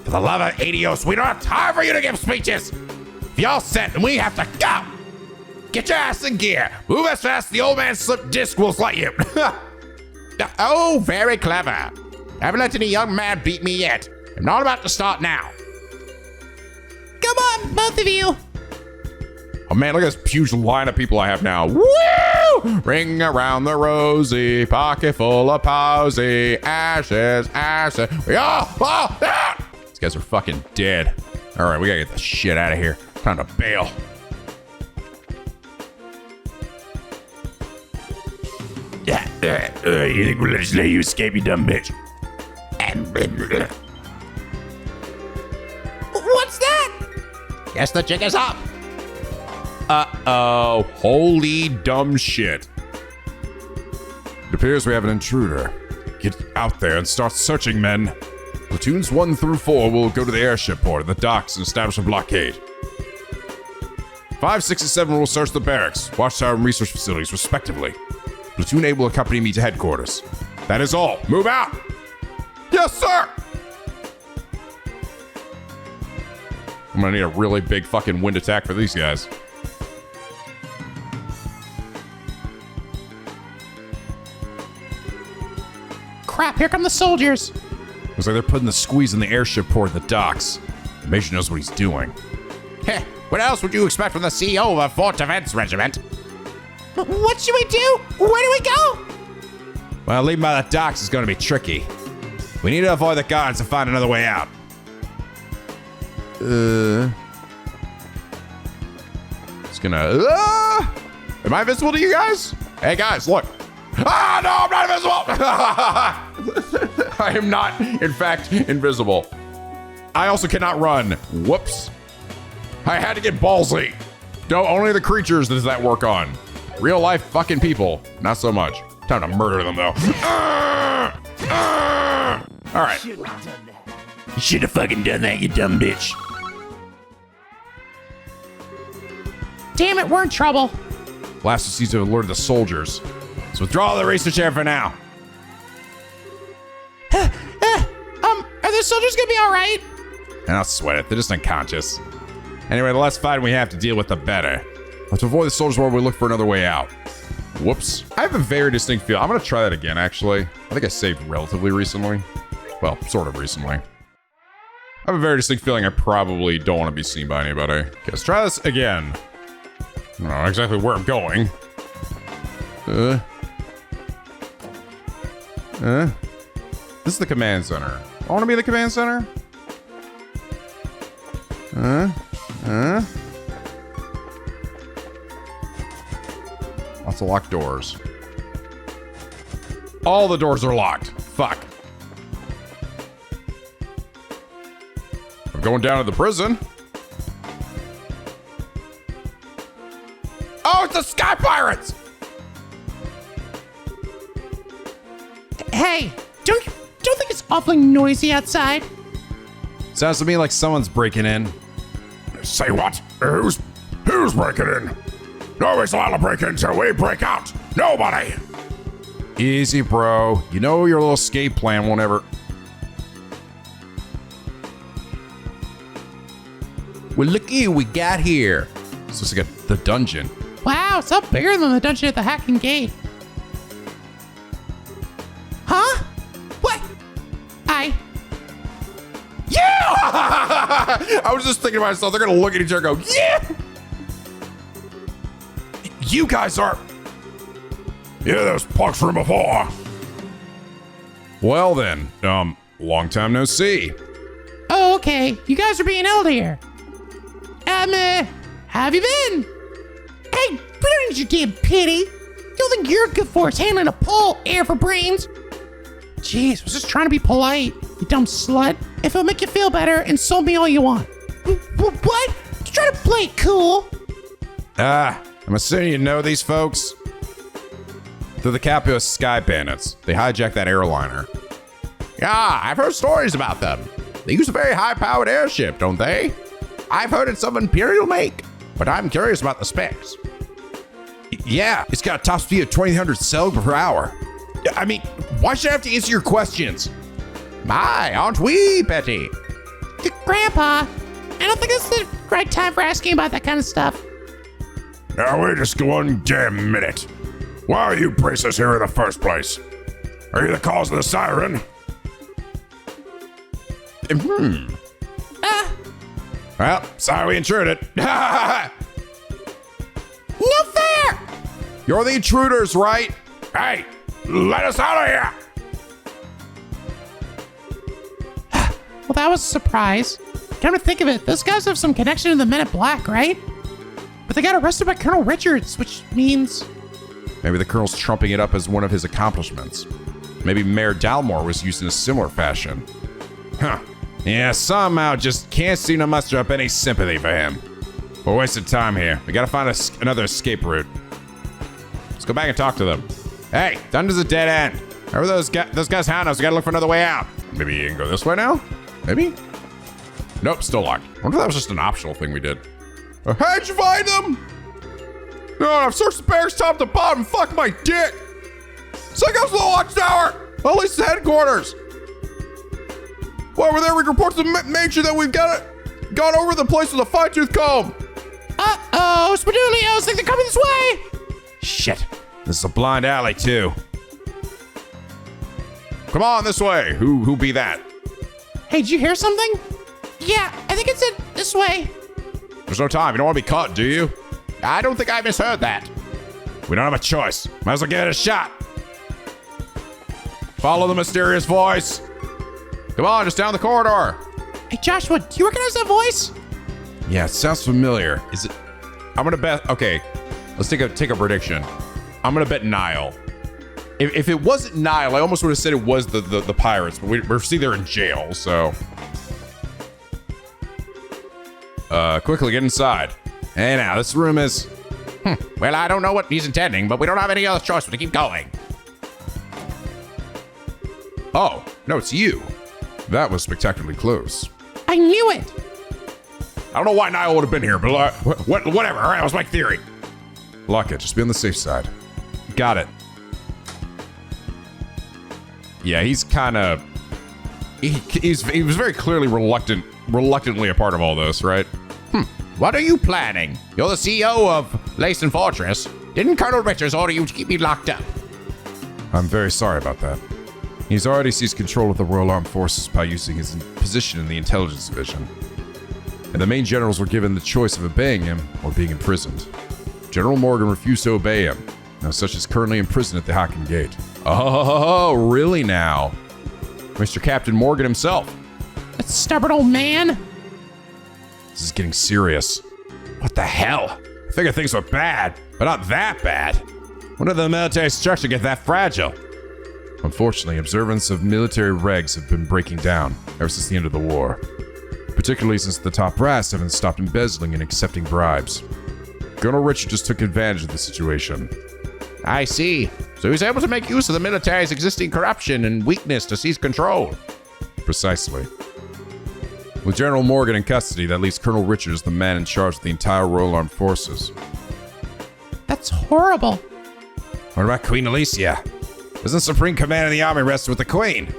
Speaker 5: For the love of Adios, we don't have time for you to give speeches. If y'all set, then we have to go. Get your ass in gear. Move as fast as the old man slip disc will let you.
Speaker 1: Oh, very clever. Haven't let any young man beat me yet. I'm not about to start now.
Speaker 2: Come on, both of you.
Speaker 1: Oh man, look at this huge line of people I have now. Woo! Ring around the rosy, pocket full of posy, ashes, ashes. These guys are fucking dead. All right, we gotta get the shit out of here. Time to bail.
Speaker 5: You think we'll just let you escape, you dumb bitch?
Speaker 2: What's that?
Speaker 1: Guess the jig is up. Uh-oh. Holy dumb shit.
Speaker 3: It appears we have an intruder. Get out there and start searching, men. Platoons 1 through 4 will go to the airship port and the docks and establish a blockade. 5, 6, and 7 will search the barracks, watchtower, and research facilities, respectively. Platoon A will accompany me to headquarters. That is all. Move out!
Speaker 1: Yes, sir!
Speaker 3: I'm gonna need a really big fucking wind attack for these guys.
Speaker 2: Crap, here come the soldiers.
Speaker 3: Looks like they're putting the squeeze in the airship port at the docks. The Major knows what he's doing.
Speaker 1: Heh, what else would you expect from the CEO of a Fort Defense Regiment?
Speaker 2: What should we do? Where do we go?
Speaker 3: Well, leaving by the docks is gonna be tricky. We need to avoid the guards and find another way out.
Speaker 1: It's gonna... Am I invisible to you guys? Hey, guys, look. Ah, no, I'm not invisible! I am not, in fact, invisible. I also cannot run. Whoops. I had to get ballsy. No, only the creatures does that work on. Real life fucking people, not so much. Time to murder them, though. All right.
Speaker 5: You should have fucking done that, you dumb bitch.
Speaker 2: Damn it, we're in trouble.
Speaker 3: Blaster seems to have alerted the soldiers. So withdraw the research air for now.
Speaker 2: Are the soldiers gonna be all right?
Speaker 3: And I'll sweat it. They're just unconscious. Anyway, the less fighting we have to deal with, the better. Let's avoid the soldiers while we look for another way out. Whoops. I have a very distinct feel. I'm going to try that again, actually. I think I saved relatively recently. Well, sort of recently. I have a very distinct feeling I probably don't want to be seen by anybody. Okay, let's try this again. I don't know exactly where I'm going.
Speaker 1: This is the command center. I want to be the command center. Lots of locked doors. All the doors are locked. Fuck. I'm going down to the prison. Oh, it's the Sky Pirates!
Speaker 2: Hey, don't think it's awfully noisy outside?
Speaker 1: Sounds to me like someone's breaking in.
Speaker 5: Say what? Who's breaking in? Nobody's allowed to break in until we break out. Nobody.
Speaker 1: Easy, bro. You know your little escape plan won't ever... Well, looky who we got here. This looks like the dungeon.
Speaker 2: Wow, it's up bigger than the dungeon at the Hacking Gate. Huh? What?
Speaker 1: Yeah! I was just thinking to myself, they're gonna look at each other and go, yeah!
Speaker 5: You guys are... Yeah, those punks from before.
Speaker 1: Well then, long time no see.
Speaker 2: Oh, okay. You guys are being held here. How have you been? Hey, we don't need your damn pity. Don't think you're good for us handling a pole, air for brains. Jeez, I was just trying to be polite, you dumb slut. If it'll make you feel better, insult me all you want. What? You trying to play it cool?
Speaker 1: I'm assuming you know these folks. They're the Capio Sky Bandits. They hijacked that airliner.
Speaker 4: Yeah, I've heard stories about them. They use a very high-powered airship, don't they? I've heard it's of Imperial make, but I'm curious about the specs.
Speaker 1: Yeah, it's got a top speed of 2,800 cell per hour. I mean, why should I have to answer your questions?
Speaker 4: My, aren't we, Betty?
Speaker 2: Grandpa, I don't think this is the right time for asking about that kind of stuff.
Speaker 5: Now wait just one damn minute. Why are you braces here in the first place? Are you the cause of the siren?
Speaker 1: Well, sorry we insured it.
Speaker 2: No fair!
Speaker 1: You're the intruders, right?
Speaker 5: Hey, let us out of here!
Speaker 2: Well, that was a surprise. Come to think of it, those guys have some connection to the Men in Black, right? But they got arrested by Colonel Richards, which means...
Speaker 1: Maybe the Colonel's trumping it up as one of his accomplishments. Maybe Mayor Dalmore was used in a similar fashion. Huh. Yeah, somehow just can't seem to muster up any sympathy for him. We're wasting time here. We gotta find another escape route. Let's go back and talk to them. Hey, dungeon's a dead end. Wherever those guys hound us, we gotta look for another way out. Maybe you can go this way now? Maybe? Nope, still locked. I wonder if that was just an optional thing we did. How'd you find them? No, I've searched the barracks top to bottom. Fuck my dick. So it goes to the watchtower. At least the headquarters. While we're there, we report to the major that we've gone over the place with a fine-tooth comb.
Speaker 2: Uh-oh, Spadulios, think they're coming this way.
Speaker 1: Shit. This is a blind alley, too. Come on, this way. Who be that?
Speaker 2: Hey, did you hear something? Yeah, I think it's this way.
Speaker 1: There's no time. You don't want to be caught, do you?
Speaker 4: I don't think I misheard that.
Speaker 1: We don't have a choice. Might as well give it a shot. Follow the mysterious voice. Come on, just down the corridor.
Speaker 2: Hey, Joshua, do you recognize that voice?
Speaker 1: Yeah, it sounds familiar. Is it? I'm gonna bet. Okay, let's take a prediction. I'm gonna bet Nile. If it wasn't Nile, I almost would have said it was the pirates, but we're see they're in jail, so. Quickly get inside. Hey now, this room is...
Speaker 4: Well, I don't know what he's intending, but we don't have any other choice but to keep going.
Speaker 1: Oh, no, it's you. That was spectacularly close.
Speaker 2: I knew it.
Speaker 1: I don't know why Nile would have been here, but whatever. All right, that was my theory. Lock it. Just be on the safe side. Got it. Yeah, he's kind of... He was very clearly reluctantly a part of all this, right?
Speaker 4: What are you planning? You're the CEO of Lacen Fortress. Didn't Colonel Richards order you to keep me locked up?
Speaker 3: I'm very sorry about that. He's already seized control of the Royal Armed Forces by using his position in the Intelligence Division. And the main generals were given the choice of obeying him or being imprisoned. General Morgan refused to obey him, and as such is currently imprisoned at the Hacking Gate.
Speaker 1: Oh, really now? Mr. Captain Morgan himself.
Speaker 2: That stubborn old man.
Speaker 1: This is getting serious. What the hell? I figured things were bad, but not that bad. When did the military structure get that fragile? Unfortunately, observance of military regs have been breaking down ever since the end of the war. Particularly since the top brass haven't stopped embezzling and accepting bribes. Colonel Richard just took advantage of the situation.
Speaker 4: I see. So he's able to make use of the military's existing corruption and weakness to seize control.
Speaker 1: Precisely. With General Morgan in custody, that leaves Colonel Richard as the man in charge of the entire Royal Armed Forces.
Speaker 2: That's horrible.
Speaker 1: What about Queen Alicia? Doesn't supreme command of the army rest with the Queen?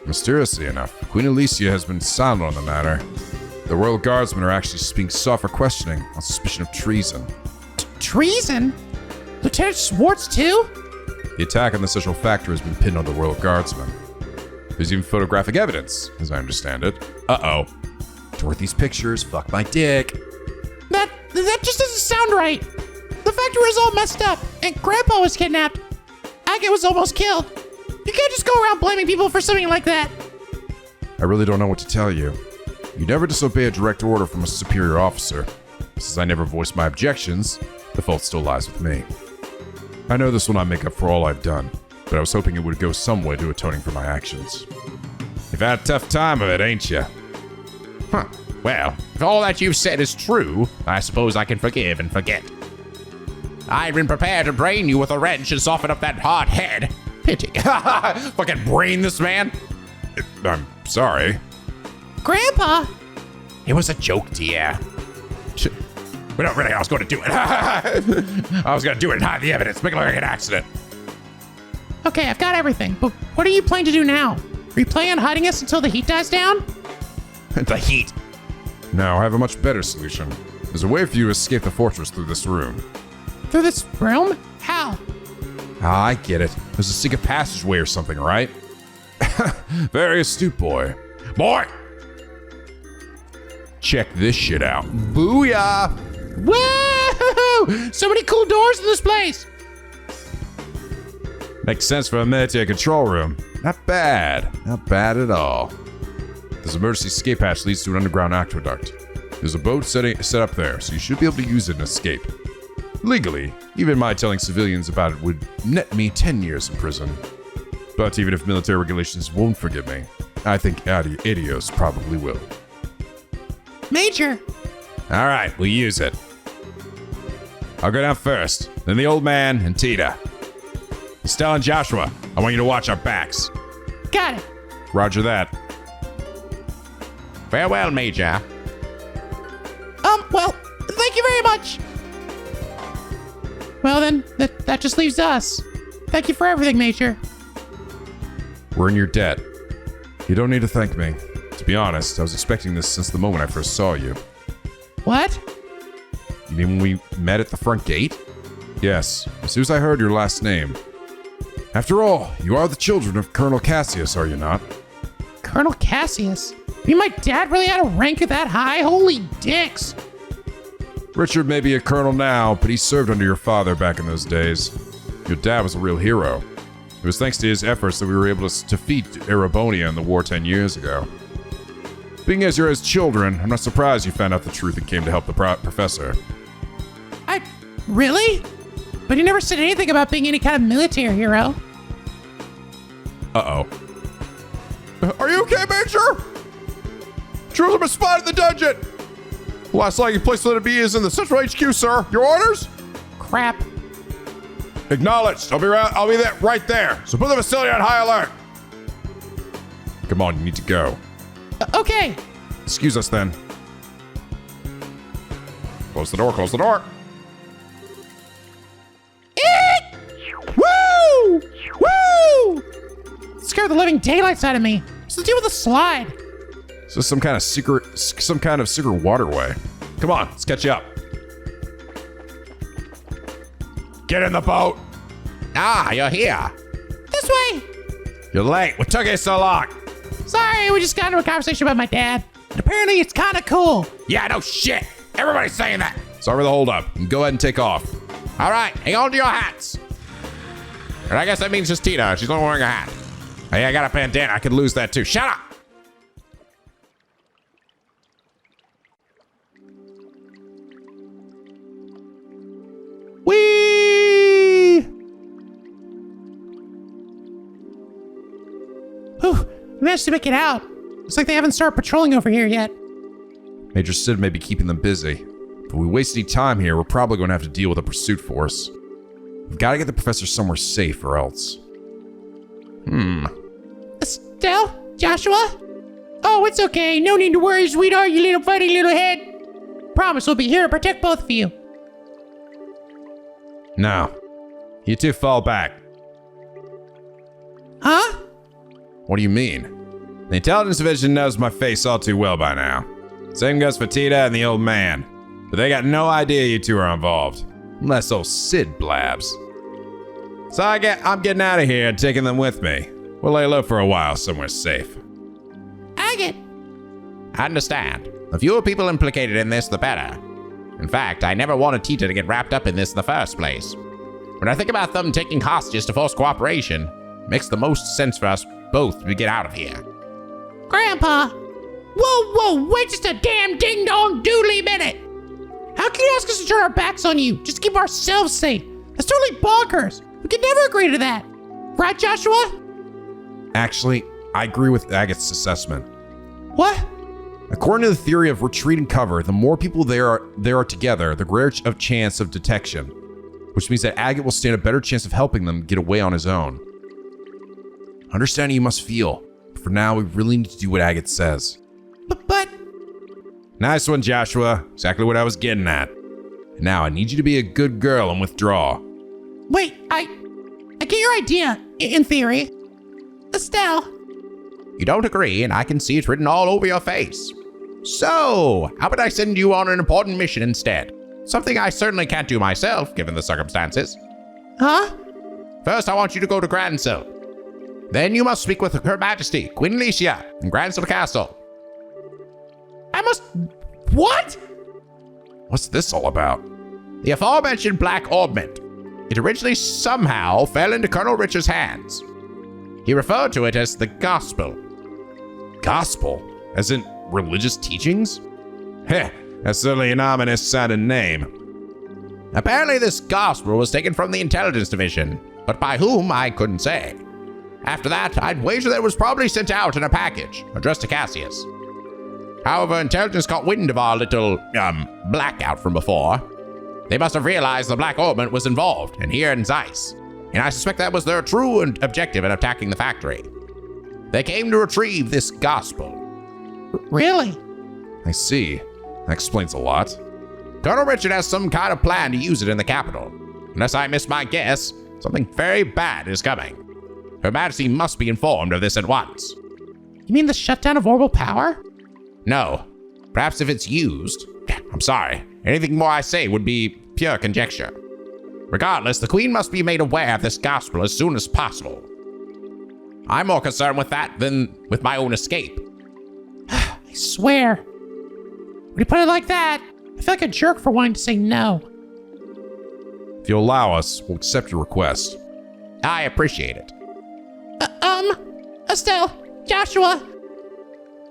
Speaker 1: Mysteriously enough, Queen Alicia has been silent on the matter. The Royal Guardsmen are actually being sought for questioning on suspicion of treason.
Speaker 2: Treason? Lieutenant Schwartz, too?
Speaker 1: The attack on the Central Factory has been pinned on the Royal Guardsmen. There's even photographic evidence, as I understand it. Uh-oh. Dorothy's pictures, fuck my dick.
Speaker 2: That just doesn't sound right. The factory was all messed up, and Grandpa was kidnapped. Agate was almost killed. You can't just go around blaming people for something like that.
Speaker 1: I really don't know what to tell you. You never disobey a direct order from a superior officer. Since I never voiced my objections, the fault still lies with me. I know this will not make up for all I've done, but I was hoping it would go some way to atoning for my actions. You've had a tough time of it, ain't you?
Speaker 4: Huh. Well, if all that you've said is true, I suppose I can forgive and forget. I've been prepared to brain you with a wrench and soften up that hard head. Pity. Fucking brain this man.
Speaker 1: I'm sorry.
Speaker 2: Grandpa?
Speaker 4: It was a joke, dear. But not really, I was going to do it. I was going to do it and hide the evidence, make it look like an accident.
Speaker 2: Okay, I've got everything, but what are you planning to do now? Are you planning on hiding us until the heat dies down?
Speaker 4: The heat.
Speaker 1: No, I have a much better solution. There's a way for you to escape the fortress through this room.
Speaker 2: Through this room? How?
Speaker 1: Ah, I get it. There's a secret passageway or something, right? Very astute, boy.
Speaker 4: Boy!
Speaker 1: Check this shit out.
Speaker 4: Booyah!
Speaker 2: Whoa! So many cool doors in this place!
Speaker 1: Makes sense for a military control room. Not bad. Not bad at all. This emergency escape hatch leads to an underground aqueduct. There's a boat set up there, so you should be able to use it and escape. Legally, even my telling civilians about it would net me 10 years in prison. But even if military regulations won't forgive me, I think Adios probably will.
Speaker 2: Major!
Speaker 1: All right, we'll use it. I'll go down first, then the old man and Tita. Estelle and Joshua, I want you to watch our backs.
Speaker 2: Got it.
Speaker 1: Roger that.
Speaker 4: Farewell, Major.
Speaker 2: Well, thank you very much. Well then, that just leaves us. Thank you for everything, Major.
Speaker 1: We're in your debt. You don't need to thank me. To be honest, I was expecting this since the moment I first saw you.
Speaker 2: What?
Speaker 1: You mean when we met at the front gate? Yes, as soon as I heard your last name. After all, you are the children of Colonel Cassius, are you not?
Speaker 2: Colonel Cassius? You mean my dad really had a rank that high? Holy dicks!
Speaker 1: Richard may be a colonel now, but he served under your father back in those days. Your dad was a real hero. It was thanks to his efforts that we were able to defeat Erebonia in the war 10 years ago. Being as you're his children, I'm not surprised you found out the truth and came to help the professor.
Speaker 2: Really? But he never said anything about being any kind of military hero.
Speaker 1: Uh-oh. Are you okay, Major? Troops have been spotted in the dungeon! The last likely place for them to be is in the Central HQ, sir. Your orders?
Speaker 2: Crap.
Speaker 1: Acknowledged. I'll be there, right there. So put the facility on high alert. Come on, you need to go.
Speaker 2: Okay.
Speaker 1: Excuse us then. Close the door, close the door.
Speaker 2: Woo! Woo! Scared the living daylights out of me. What's the deal with the slide?
Speaker 1: Is this some kind of secret waterway? Come on, let's catch you up. Get in the boat.
Speaker 4: Ah, you're here.
Speaker 2: This way.
Speaker 1: You're late. What took you so long?
Speaker 2: Sorry, we just got into a conversation about my dad. And apparently it's kind of cool.
Speaker 4: Yeah, no shit. Everybody's saying that.
Speaker 1: Sorry for the hold up. Go ahead and take off.
Speaker 4: All right, hang on to your hats.
Speaker 1: And I guess that means just Tita. She's not wearing a hat. Hey, I got a bandana. I could lose that too. Shut up!
Speaker 2: Whee! Whew, we managed to make it out. Looks like they haven't started patrolling over here yet.
Speaker 3: Major Sid may be keeping them busy. If we waste any time here, we're probably going to have to deal with a pursuit force. We've got to get the professor somewhere safe or else.
Speaker 2: Estelle? Joshua? Oh, it's okay. No need to worry, sweetheart, you little funny little head. Promise we'll be here to protect both of you.
Speaker 3: No. You two fall back.
Speaker 2: Huh?
Speaker 3: What do you mean? The intelligence division knows my face all too well by now. Same goes for Tita and the old man. But they got no idea you two are involved. Unless old Sid blabs. So I'm getting out of here and taking them with me. We'll lay low for a while somewhere safe.
Speaker 2: Agate.
Speaker 1: I understand. The fewer people implicated in this, the better. In fact, I never wanted Tita to get wrapped up in this in the first place. When I think about them taking hostages to force cooperation, it makes the most sense for us both to get out of here.
Speaker 2: Grandpa. Whoa, wait just a damn ding-dong doodly minute. How can you ask us to turn our backs on you just to keep ourselves safe? That's totally bonkers. We could never agree to that. Right, Joshua?
Speaker 3: Actually, I agree with Agate's assessment.
Speaker 2: What?
Speaker 3: According to the theory of retreat and cover, the more people there are together, the greater of chance of detection. Which means that Agate will stand a better chance of helping them get away on his own. Understanding you must feel. But for now, we really need to do what Agate says.
Speaker 2: But...
Speaker 3: Nice one, Joshua. Exactly what I was getting at. And now I need you to be a good girl and withdraw.
Speaker 2: Wait, I get your idea, in theory. Estelle.
Speaker 1: You don't agree, and I can see it written all over your face. So, how about I send you on an important mission instead? Something I certainly can't do myself, given the circumstances.
Speaker 2: Huh?
Speaker 1: First, I want you to go to Grancel. Then you must speak with Her Majesty, Queen Alicia, in Grancel Castle.
Speaker 2: I must... What?
Speaker 3: What's this all about?
Speaker 1: The aforementioned Black Orbment. It originally somehow fell into Colonel Richard's hands. He referred to it as the Gospel.
Speaker 3: Gospel? As in religious teachings? Heh, that's certainly an ominous sounding name.
Speaker 1: Apparently this Gospel was taken from the Intelligence Division, but by whom I couldn't say. After that, I'd wager that it was probably sent out in a package, addressed to Cassius. However, Intelligence caught wind of our little, blackout from before. They must have realized the Black Orbment was involved, and here in Zeiss. And I suspect that was their true objective in attacking the factory. They came to retrieve this Gospel.
Speaker 2: Really?
Speaker 3: I see. That explains a lot.
Speaker 1: Colonel Richard has some kind of plan to use it in the capital. Unless I miss my guess, something very bad is coming. Her Majesty must be informed of this at once.
Speaker 2: You mean the shutdown of orbital power?
Speaker 1: No. Perhaps if it's used. I'm sorry. Anything more I say would be pure conjecture. Regardless, the Queen must be made aware of this Gospel as soon as possible. I'm more concerned with that than with my own escape.
Speaker 2: I swear. When you put it like that, I feel like a jerk for wanting to say no.
Speaker 3: If you'll allow us, we'll accept your request.
Speaker 1: I appreciate it.
Speaker 2: Estelle, Joshua,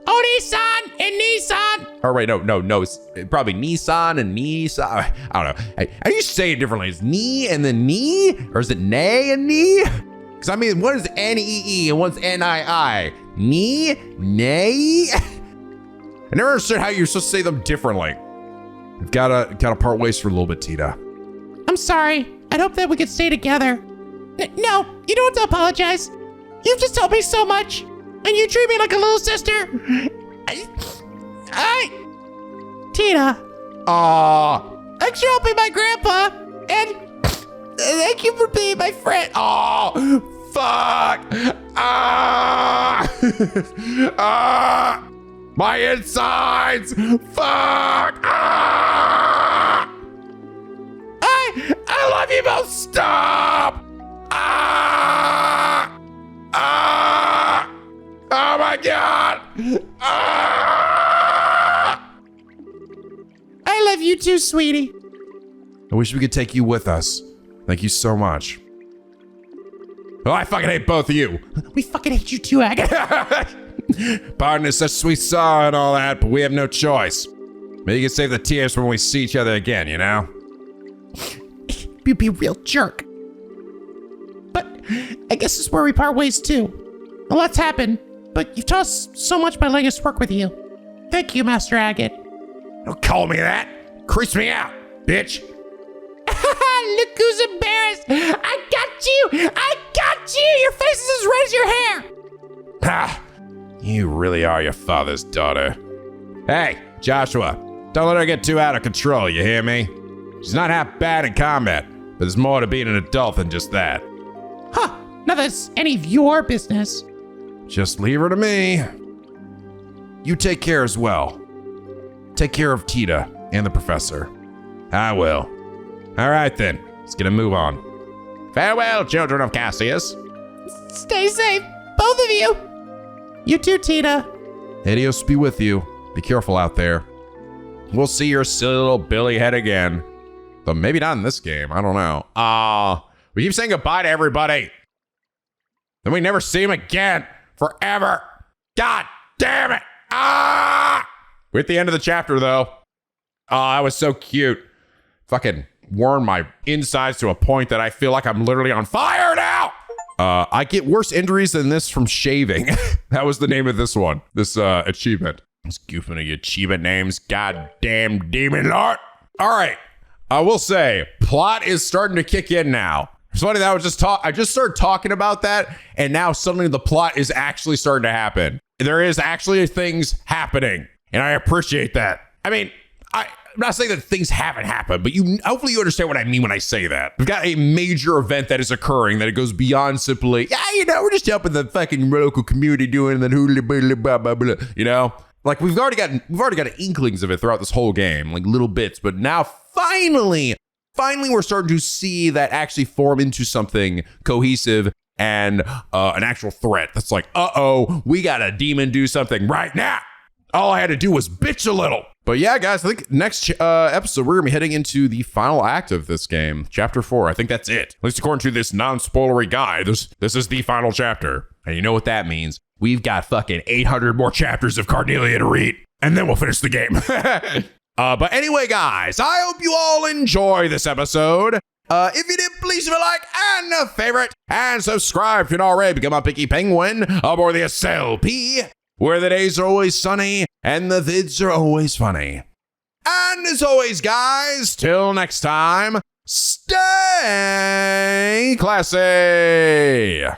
Speaker 2: Oni-san and Nissan.
Speaker 1: Or wait, no. It's probably Nissan and Nissan. I don't know. How do you say it differently? Is knee and then knee? Or is it nay and knee? Because I mean, what is N-E-E and what's N-I-I? Knee? Nay? I never understood how you're supposed to say them differently.
Speaker 3: We've gotta part ways for a little bit, Tita.
Speaker 2: I'm sorry. I'd hope that we could stay together. No, you don't have to apologize. You've just helped me so much. And you treat me like a little sister. Tita.
Speaker 1: Aw.
Speaker 2: Thanks for helping my grandpa. And thank you for being my friend.
Speaker 1: Oh, fuck. Ah. Ah. My insides. Fuck. Ah. I love you both. Stop. Ah. Ah. Oh my God. Ah.
Speaker 2: I love you too, sweetie.
Speaker 3: I wish we could take you with us. Thank you so much.
Speaker 1: Oh, I fucking hate both of you.
Speaker 2: We fucking hate you too, Agate.
Speaker 1: Pardon is such sweet sorrow and all that, but we have no choice. Maybe you can save the tears when we see each other again, you know?
Speaker 2: You'd be a real jerk. But I guess this is where we part ways too. A lot's happened, but you've taught us so much by letting us work with you. Thank you, Master Agate.
Speaker 5: Don't call me that. Creeps me out, bitch.
Speaker 2: Look who's embarrassed. I got you. I got you. Your face is as red as your hair.
Speaker 1: Ha! You really are your father's daughter. Hey, Joshua, don't let her get too out of control, you hear me? She's not half bad in combat, but there's more to being an adult than just that.
Speaker 2: Huh. Now that's any of your business.
Speaker 1: Just leave her to me. You take care as well. Take care of Tita and the professor. I will. All right then, let's get a move on. Farewell, children of Cassius.
Speaker 2: Stay safe, both of you. You too, Tita.
Speaker 1: Adios be with you. Be careful out there. We'll see your silly little Billy head again. Though maybe not in this game, I don't know. We keep saying goodbye to everybody. Then we never see him again. Forever. God damn it. We're at the end of the chapter though. That was so cute. Fucking warmed my insides to a point that I feel like I'm literally on fire now. I get worse injuries than this from shaving. That was the name of this one. This achievement. It's goofing at your achievement names. Goddamn demon lord. All right. I will say, plot is starting to kick in now. It's funny that I just started talking about that, and now suddenly the plot is actually starting to happen. There is actually things happening, and I appreciate that. I mean, I'm not saying that things haven't happened, but hopefully you understand what I mean when I say that. We've got a major event that is occurring that it goes beyond simply, we're just helping the fucking local community doing the hula blah blah blah, you know? Like we've already got inklings of it throughout this whole game, like little bits, but now finally we're starting to see that actually form into something cohesive and an actual threat. That's like, we got a demon do something right now. All I had to do was bitch a little. But yeah, guys, I think next episode, we're going to be heading into the final act of this game, Chapter 4. I think that's it. At least according to this non-spoilery guide, this is the final chapter. And you know what that means. We've got fucking 800 more chapters of Carnelia to read. And then we'll finish the game. But anyway, guys, I hope you all enjoy this episode. If you did, please leave a like and a favorite. And subscribe if you're not already. Become a picky penguin aboard the SLP, where the days are always sunny and the vids are always funny. And as always, guys, till next time, stay classy.